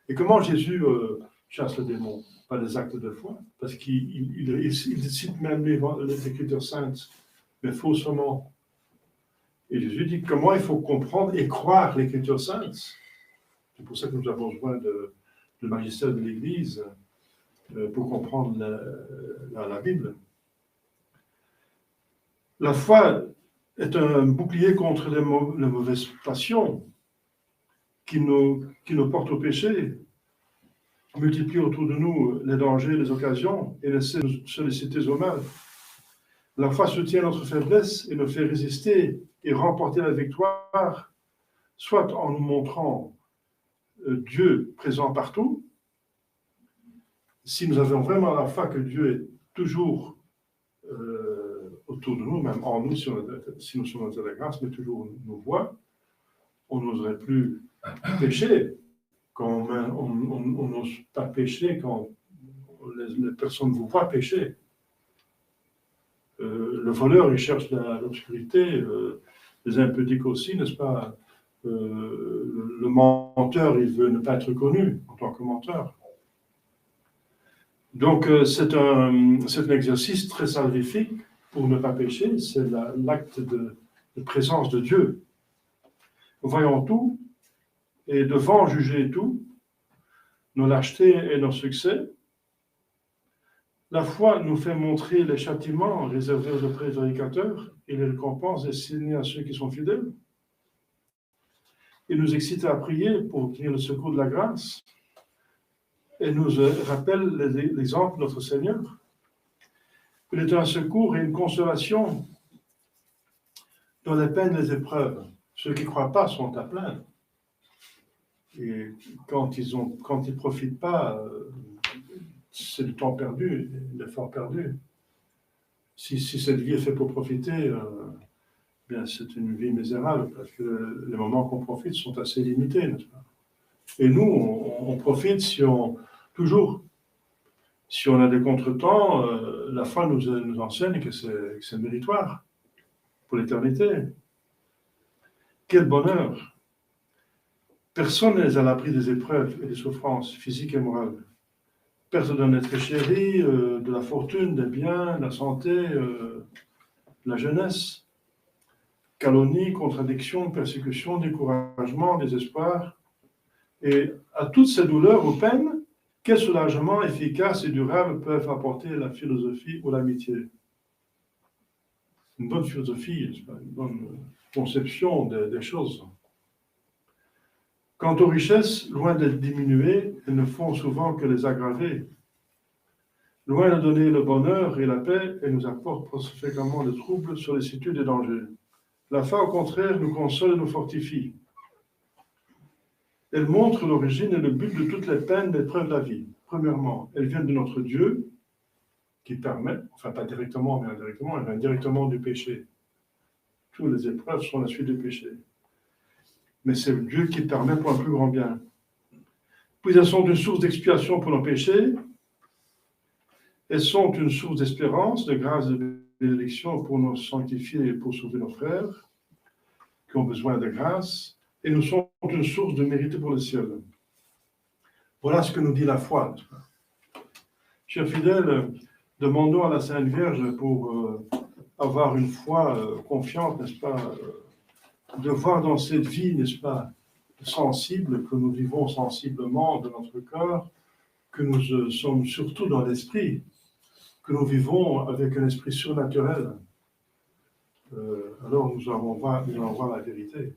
Et comment Jésus chasse le démon? Par des actes de foi, parce qu'il cite même les Écritures saintes, mais faussement. Et Jésus dit comment il faut comprendre et croire l'Écriture sainte. C'est pour ça que nous avons besoin du magistère de l'Église pour comprendre la Bible. La foi est un bouclier contre les mauvaises passions qui nous portent au péché, multiplie autour de nous les dangers, les occasions et les sollicités au mal. La foi soutient notre faiblesse et nous fait résister et remporter la victoire, soit en nous montrant Dieu présent partout. Si nous avons vraiment la foi que Dieu est toujours autour de nous, même en nous, si nous sommes dans la grâce, mais toujours nous voit, on n'oserait plus pécher. Quand on n'ose pas pécher, quand les personnes vous voient pécher. Le voleur, il cherche l'obscurité, les impudiques aussi, n'est-ce pas? Le menteur, il veut ne pas être connu en tant que menteur. Donc, c'est un exercice très salvifique pour ne pas pécher, c'est l'acte de présence de Dieu. Nous voyons tout, et devant juger tout, nos lâchetés et nos succès, la foi nous fait montrer les châtiments réservés aux prédicateurs et les récompenses destinées à ceux qui sont fidèles. Il nous excite à prier pour obtenir le secours de la grâce et nous rappelle l'exemple de notre Seigneur. Il est un secours et une consolation dans les peines et les épreuves. Ceux qui ne croient pas sont à plaindre. Et quand ils ne profitent pas, c'est du temps perdu, l'effort perdu. Si cette vie est faite pour profiter, bien c'est une vie misérable, parce que les moments qu'on profite sont assez limités, n'est-ce pas? Et nous, on profite si on a des contretemps, la foi nous enseigne que c'est méritoire pour l'éternité. Quel bonheur! Personne n'est à l'abri des épreuves et des souffrances physiques et morales. Perte d'un être chéri, de la fortune, des biens, de la santé, de la jeunesse. Calomnie, contradiction, persécution, découragement, désespoir. Et à toutes ces douleurs ou peines, quel soulagement efficace et durable peuvent apporter la philosophie ou l'amitié? Une bonne philosophie, une bonne conception des choses. Quant aux richesses, loin d'être diminuées, elles ne font souvent que les aggraver. Loin de donner le bonheur et la paix, elles nous apportent fréquemment des troubles, sollicitudes et dangers. La foi, au contraire, nous console et nous fortifie. Elle montre l'origine et le but de toutes les peines et épreuves de la vie. Premièrement, elles viennent de notre Dieu, qui permet, enfin pas directement, mais indirectement, elles viennent directement du péché. Toutes les épreuves sont la suite du péché. Mais c'est Dieu qui permet pour un plus grand bien. Puis elles sont une source d'expiation pour nos péchés. Elles sont une source d'espérance, de grâce et de bénédiction pour nous sanctifier et pour sauver nos frères qui ont besoin de grâce. Et nous sont une source de mérite pour le ciel. Voilà ce que nous dit la foi. Chers fidèles, demandons à la Sainte Vierge pour avoir une foi confiante, n'est-ce pas, de voir dans cette vie, n'est-ce pas, sensible, que nous vivons sensiblement de notre corps, que nous sommes surtout dans l'esprit, que nous vivons avec un esprit surnaturel. Alors nous allons voir la vérité.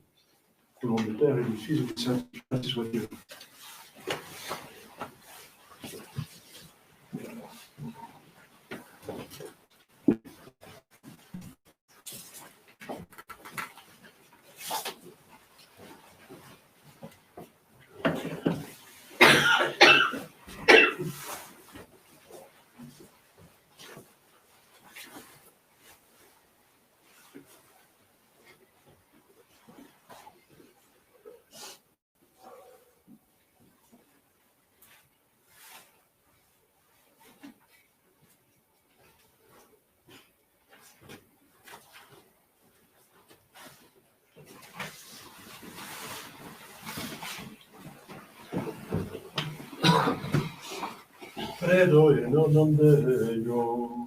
Au nom du Père et du Fils et du Saint-Esprit, soit Dieu. Credo in nome Deo,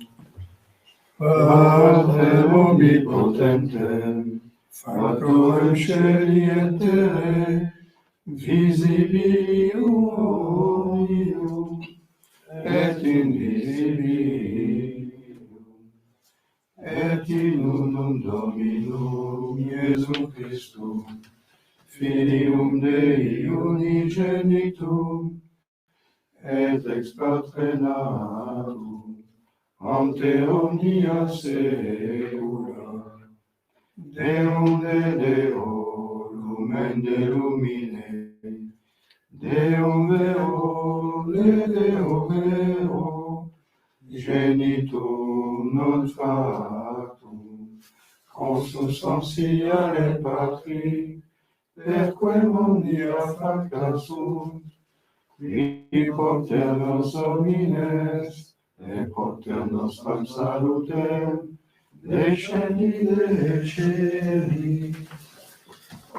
Padre omnipotentem, factorem celi et terrae, visibilium omnium, et invisibilium, et in unum Dominum Iesum Christum, Filium Dei unigenitum, et ex Patre natum, ante omnia saecula, Deum de Deo, lumen de lumine, Deum vero, de Deo vero, genitum non factum, consubstantiale Patri, perquem omnia facta sunt, qui porter nos homines, et porter nostram salutem, descendi de celi,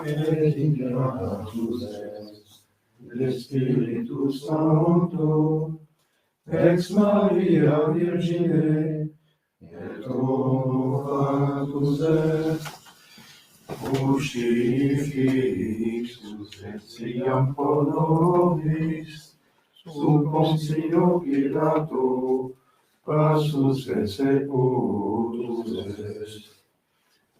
et incarnatus est, le Spiritus Sancto, ex Maria Virgine, et homo factus est, crucifixus et siam pro nobis, sub Pontio Pilato, passus et sepultus est,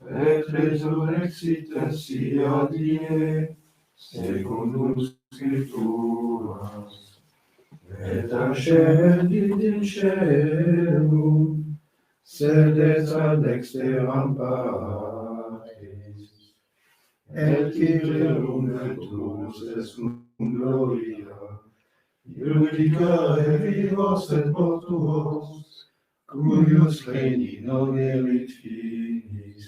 et resurrexit tertia die, secundum Scripturas, et ascendit in caelum, sedet ad dexteram Patris, et Kyrium ventus est gloria, iudica vivos et mortuos, cuius regni non erit finis,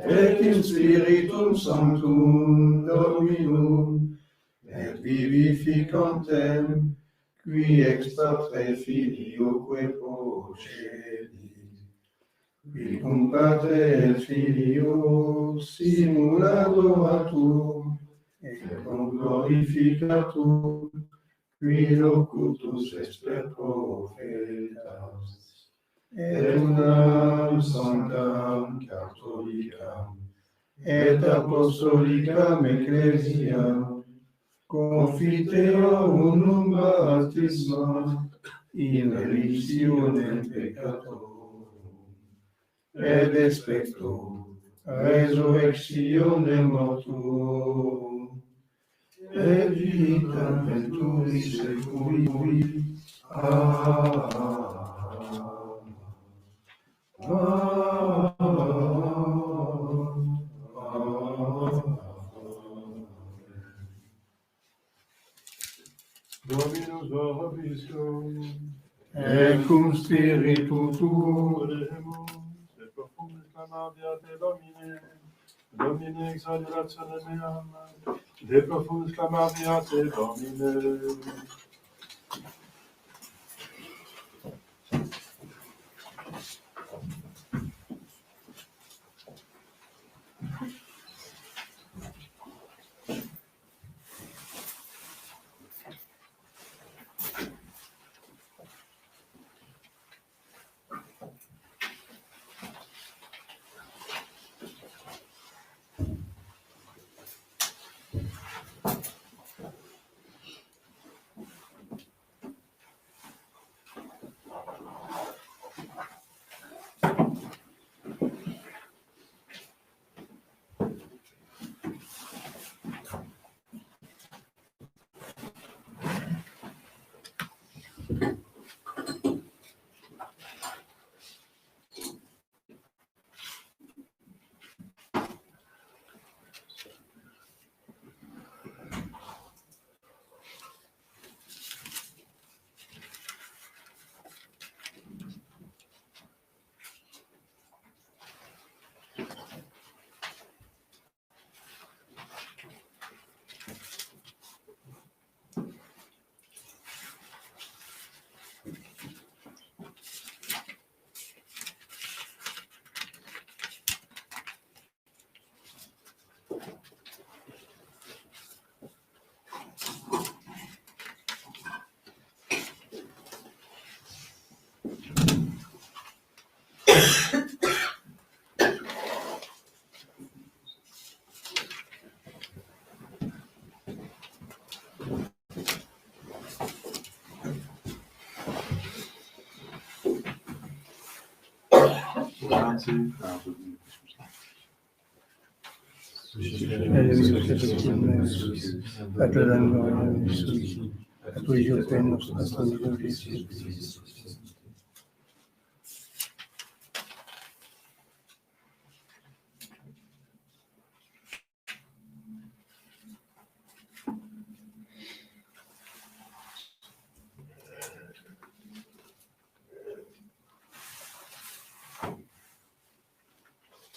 et in Spiritum Sanctum Dominum, et vivificantem, qui ex Patre Filioque procedit, qui cum Patre et Filio simuladoratur, et cum glorificatur, qui locutus est per prophetas, et unam sanctam catholicam, et apostolicam ecclesiam, confiteor unum baptisma, in remissionem peccatorum, et expecto resurrectionem mortuorum, et vitam venturi seculi. Dominus vobiscum, Et cum spiritu tuo, oremus, et profumus clamabiat te Domine, Domine exaudirationem meam, de profumus clamabiat te Domine.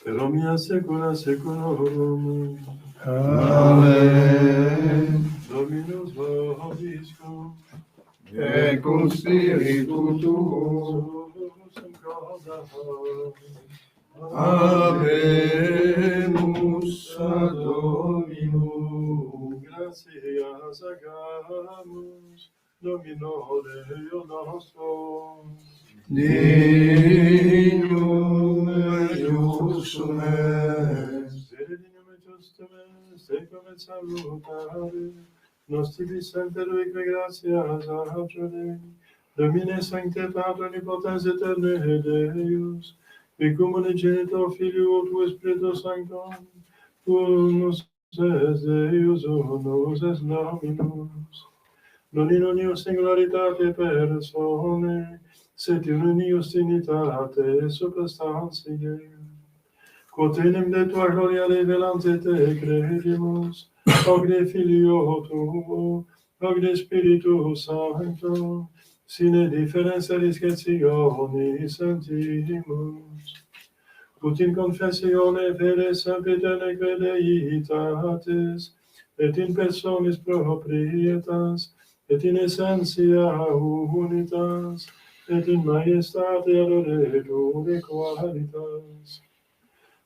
Romia secula seculorum. Amen. Dominus vobiscum. Et cum spiritu tuo. Habemus ad Dominum. Gratias agamus. Domino Deo nostro. Dignum eiusum est. Sede dignum et justum est, tecum et salutare. Nostri dissenter vique gratias adjure. Domine sancte Pater omnipotens aeterne Deus, qui comune genitor Filio tu Spiritus Sanctum, unus es Deus, unus es Dominus. Non in unius singularitate personae, sed in unius trinitate substantiae. Quod enim de tua gloria revelante te credimus, ogni Filio tuo, ogni Spiritus Sancto, sine differentia discretionis sentimus. Ut in confessione fede sempiterne credeitatis, et in personis proprietas, et in essentia unitas, et in majestate adoretur qualitas.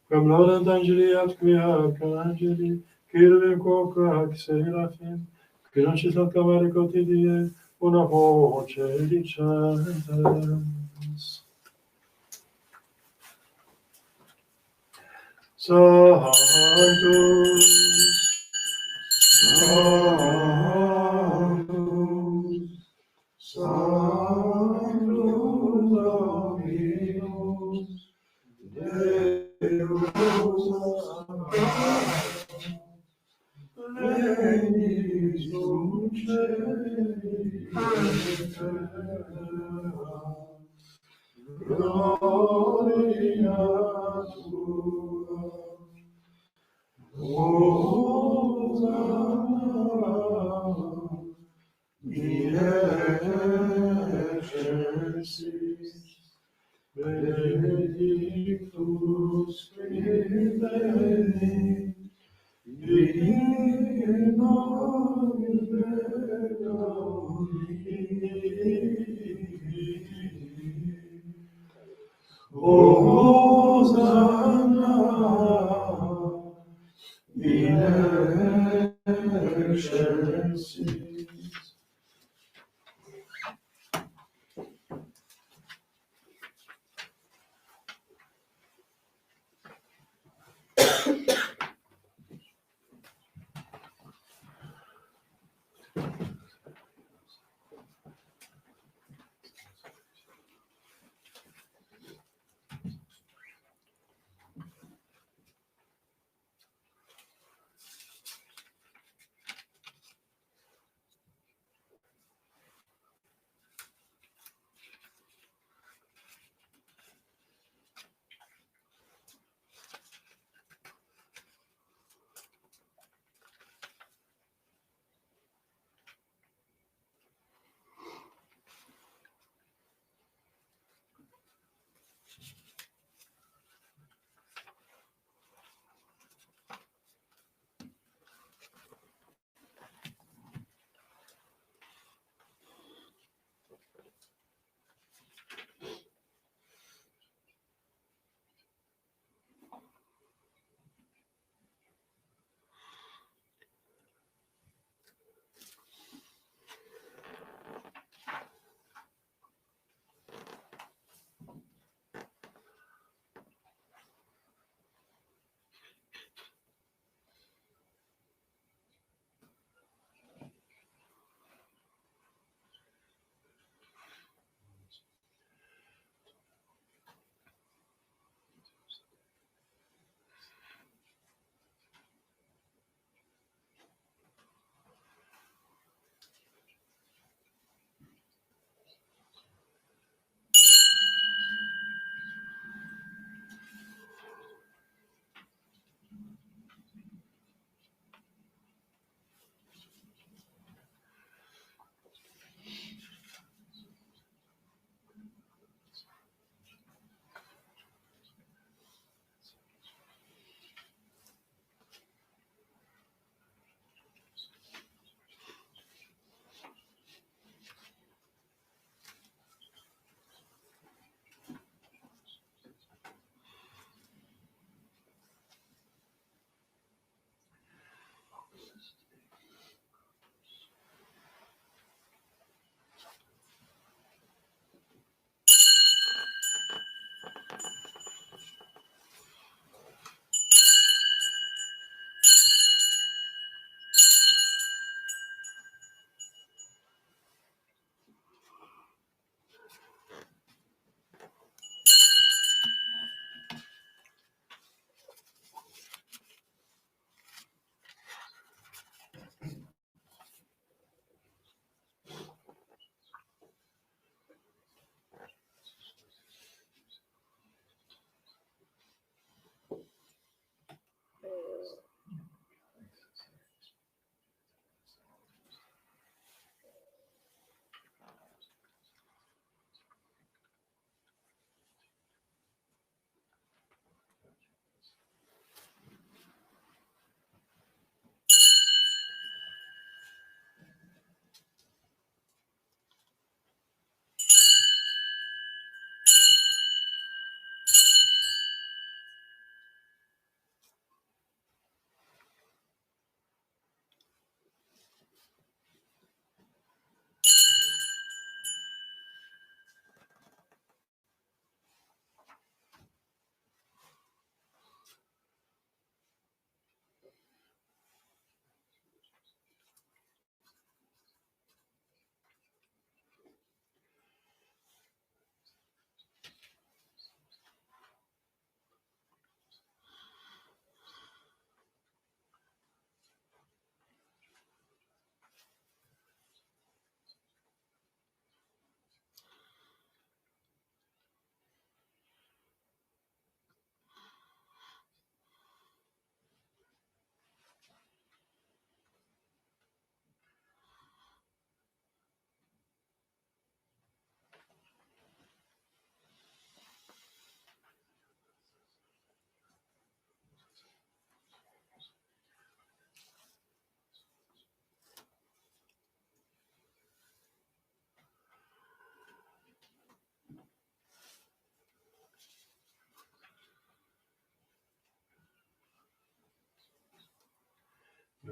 Quam laudant angeli atque arcangeli, cherubim quoque seraphim, qui non ci acclamare quotidie, una voce dicentes. Sanctus, Sanctus, Sanctus Dominus, Deus regnis cum celi et terra, gloria tua, Hosanna in excelsis, benedictus qui venit, in nomine Domini. Hosanna in excelsis.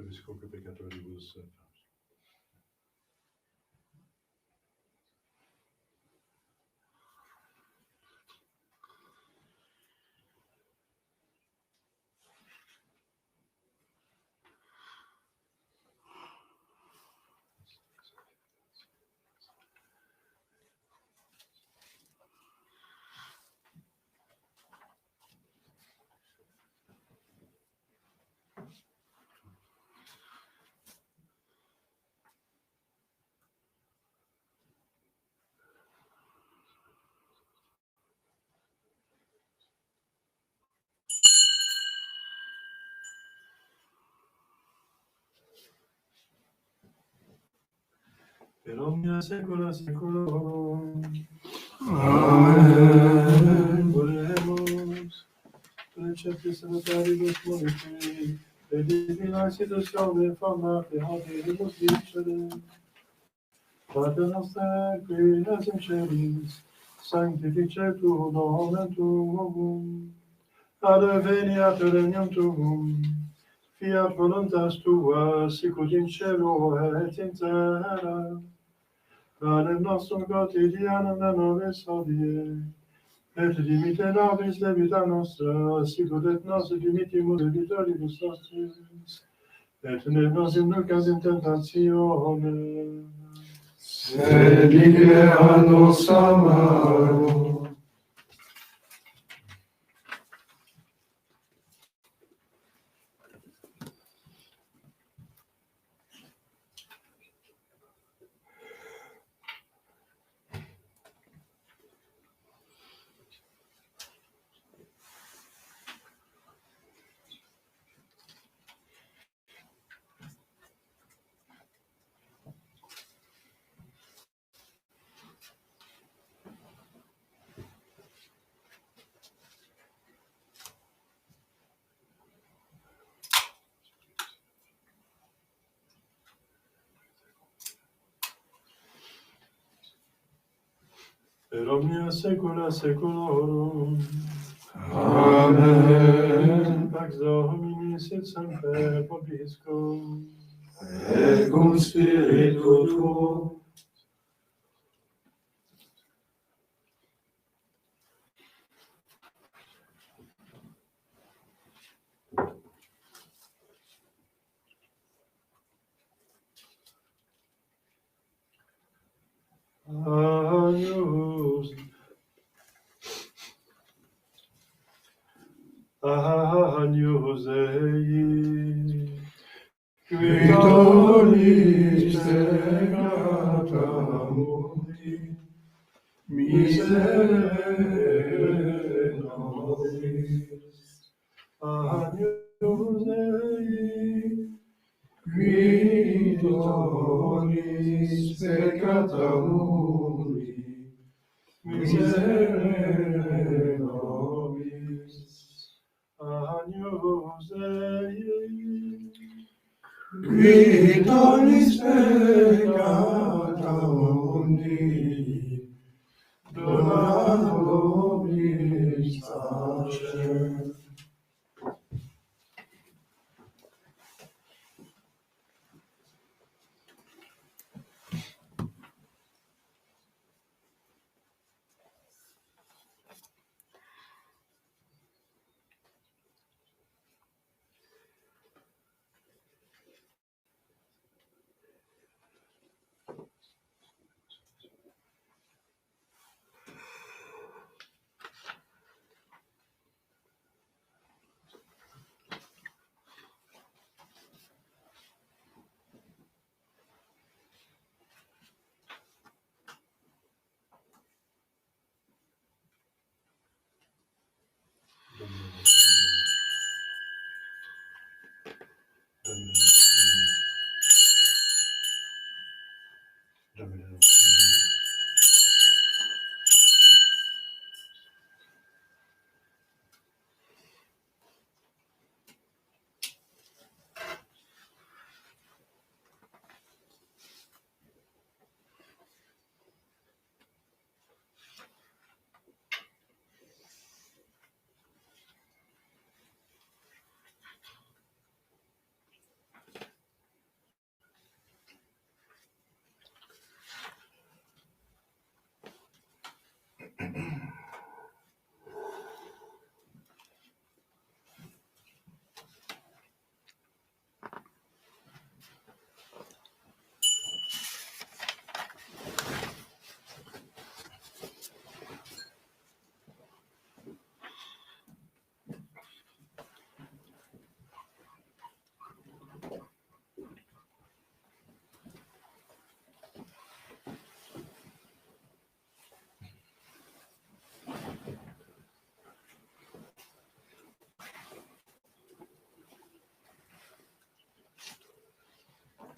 vobiscoque peccatoribus. Per omnia saecula saeculorum. Amen. Oremus, preceptis salutaris moniti, et divina institutione formate habemus dicere. Pater noster, qui es in celis, sanctificetur nomen tuum, adveniat regnum tuum, fiat voluntas tua, sicut in cielo et in terra. Panem nostrum quotidianum da nobis hodie, et dimite nobis debita nostra, sicut et nos dimittimus debitoribus nostris, et ne nos inducas in tentationem, Sed libera nos a malo. per omnia saecula saeculorum. Amen. Pax Domini sit semper vobiscum. Et cum spiritu tuo. Agnus Ei, Qui tollis peccata mundi, miserere nobis. Agnus Ei, Qui tollis peccata mundi, miserere nobis. Agnus Ei, Qui tollis peccata mundi, dona nobis pacem.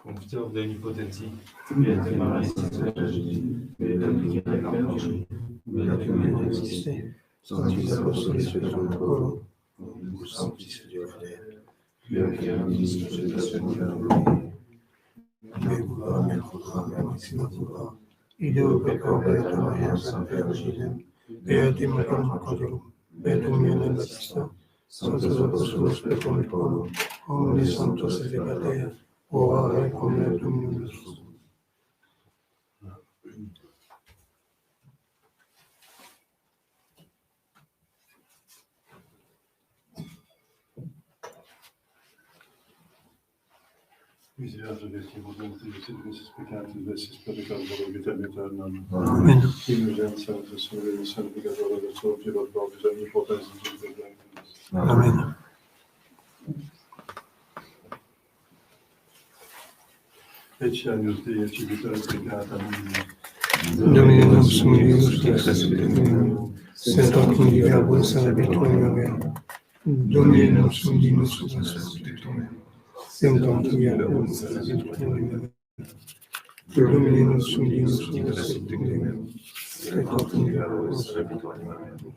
Confiteor de omnipotentie, Beate Maria, Sacra Dei, Beate Michele Angeli, Beate Maria Sisti, Sanctis Apostolis Petrum Coro, Omnibus Sanctis Deo Fidei, Beate Amis Concentrationem Dei, Beata Maria Maxima, Ideo Pecco Beata Maria Sancta Virginem, Beate Macarum Codelum, Beatum Ionem Baptista, Sanctus Apostolos Petrum et Paulo, Omnes Sanctos et Beatea, ora et cum in Christus. Miserere Dei potenti, Sidnis peccatis, vessis predicatore vitam aeternam. Amen. Indulgentiam Sanctus Spiritus Sanctificatore de Sophia Provis omnipotens in Deus. Amen. Ecce agnus Dei, civitas peccata Domine nostrum Deus, sed hoc nihil abus habitur mea. Domine nostrum Deus, sed hoc nihil abus habitur mea. Domine nostrum Deus, sed hoc nihil abus habitur mea.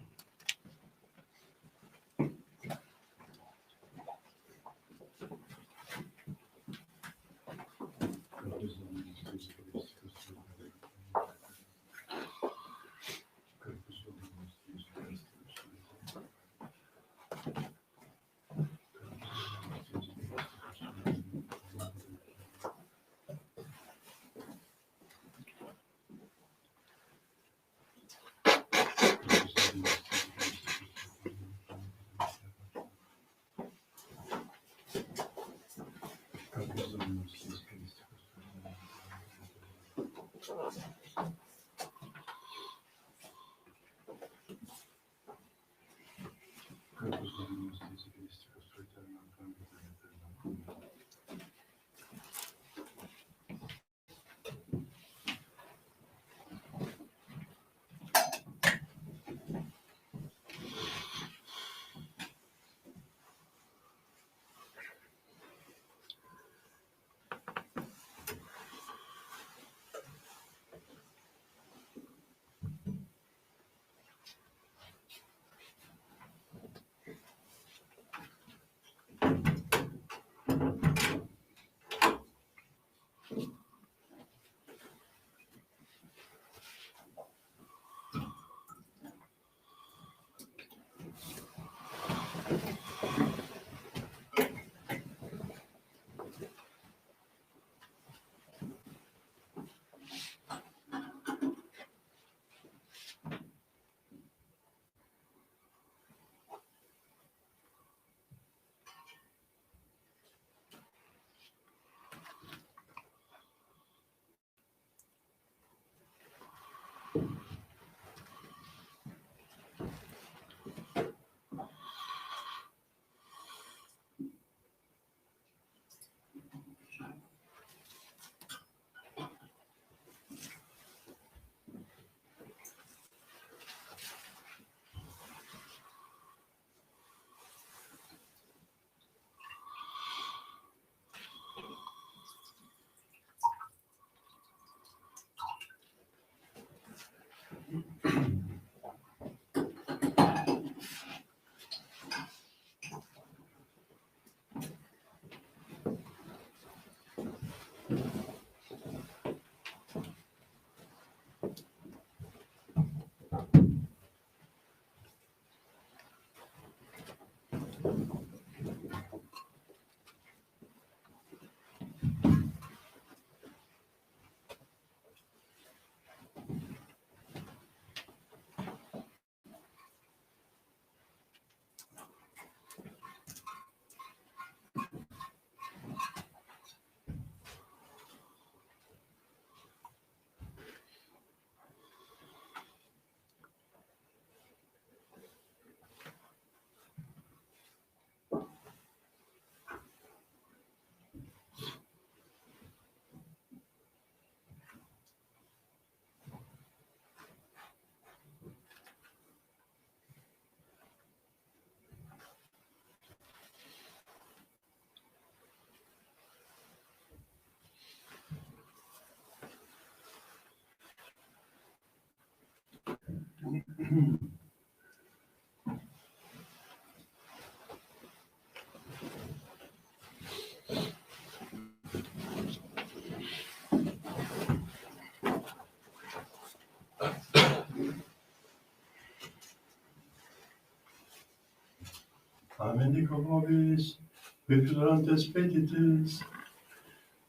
Amen, Nicomavis, Vigilantes Petitis,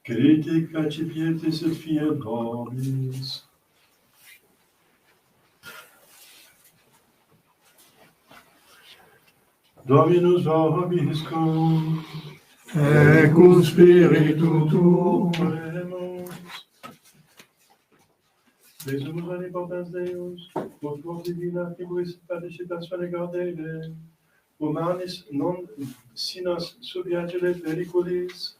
Critic Accipietis et Fiat Nobis. Dominus vobiscum, et cum spiritu tuo, oremus. Desumus omnipotens Deus, ut quod divina figuris participatione gaudere, humanis non sinas subiagere periculis,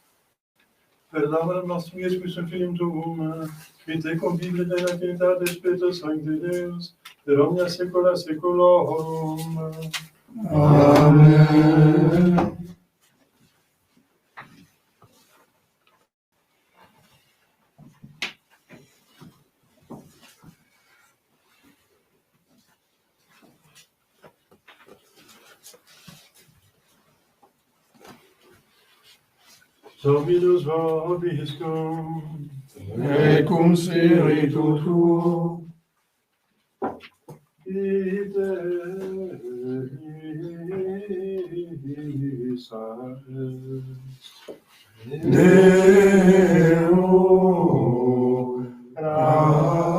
per l'amor nostrum Iesum Filium Tuum, qui te convivere nella Trinitate Spiritus Sancti Deus, per omnia saecula saeculorum. Amen. Dominus vobiscum, Et cum spiritu tuo, ite Deo gratias.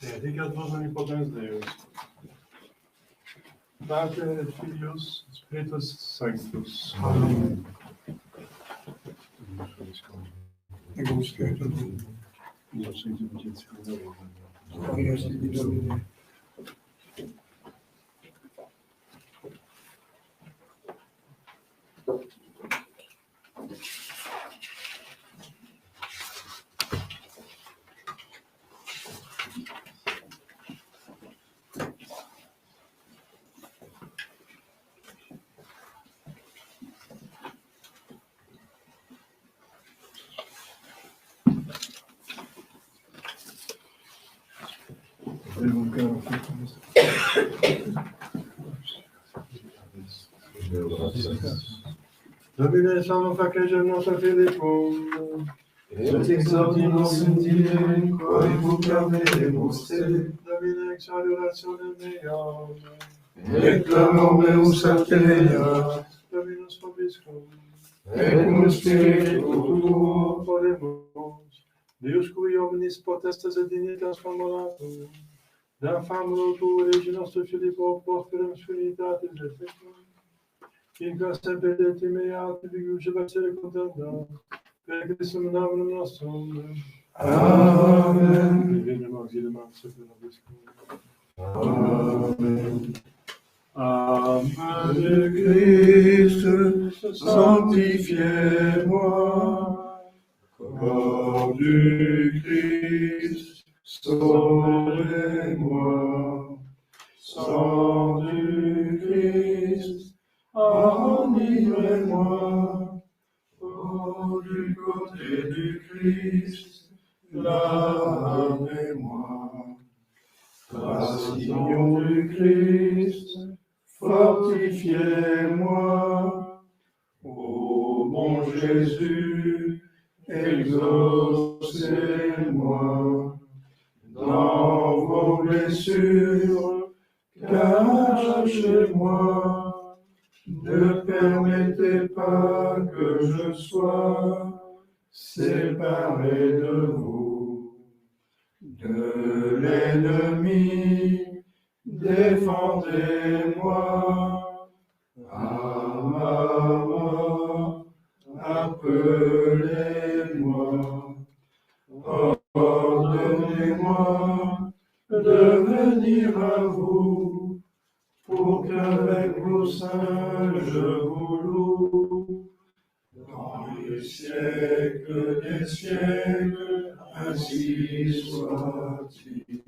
Benedicat vos omnipotens Deus, Pater et Filius, Spiritus Sanctus. Amen. Et cum spiritu tuo, gloria sibi Domine. Domine salva facegem nostra Philippum, Et exordimus in Diem, quae vocavemus te, Domine ex adorationem meam, et clamor meus alterea, Dominus vobiscum, et cum spiritu tuo, oremus, Deus cui omnis potestas et dignitas formulatum, da famulo tu, Regi nostro Filippo, prosperum spiritatis et fecum, in qua semper de timea, tibigus evacere contenda, per Christum namen nostrum. Amen. Divine auxilium sanctum vobiscum. Amen. Amen. De Christ, sanctifiez-moi. Corps du Christ, sauvez-moi. Sang du Christ, enivrez-moi. Eau du côté du Christ, lavez-moi. Passion du Christ, fortifiez-moi. Ô bon Jésus, exaucez-moi. Dans vos blessures, cachez-moi. Ne permettez pas que je sois séparé de vous. De l'ennemi, défendez-moi. À ma mort, appelez-moi. Ordonnez-moi de venir à vous, pour qu'avec vos saints je vous loue. Dans les siècles des siècles, ainsi soit-il.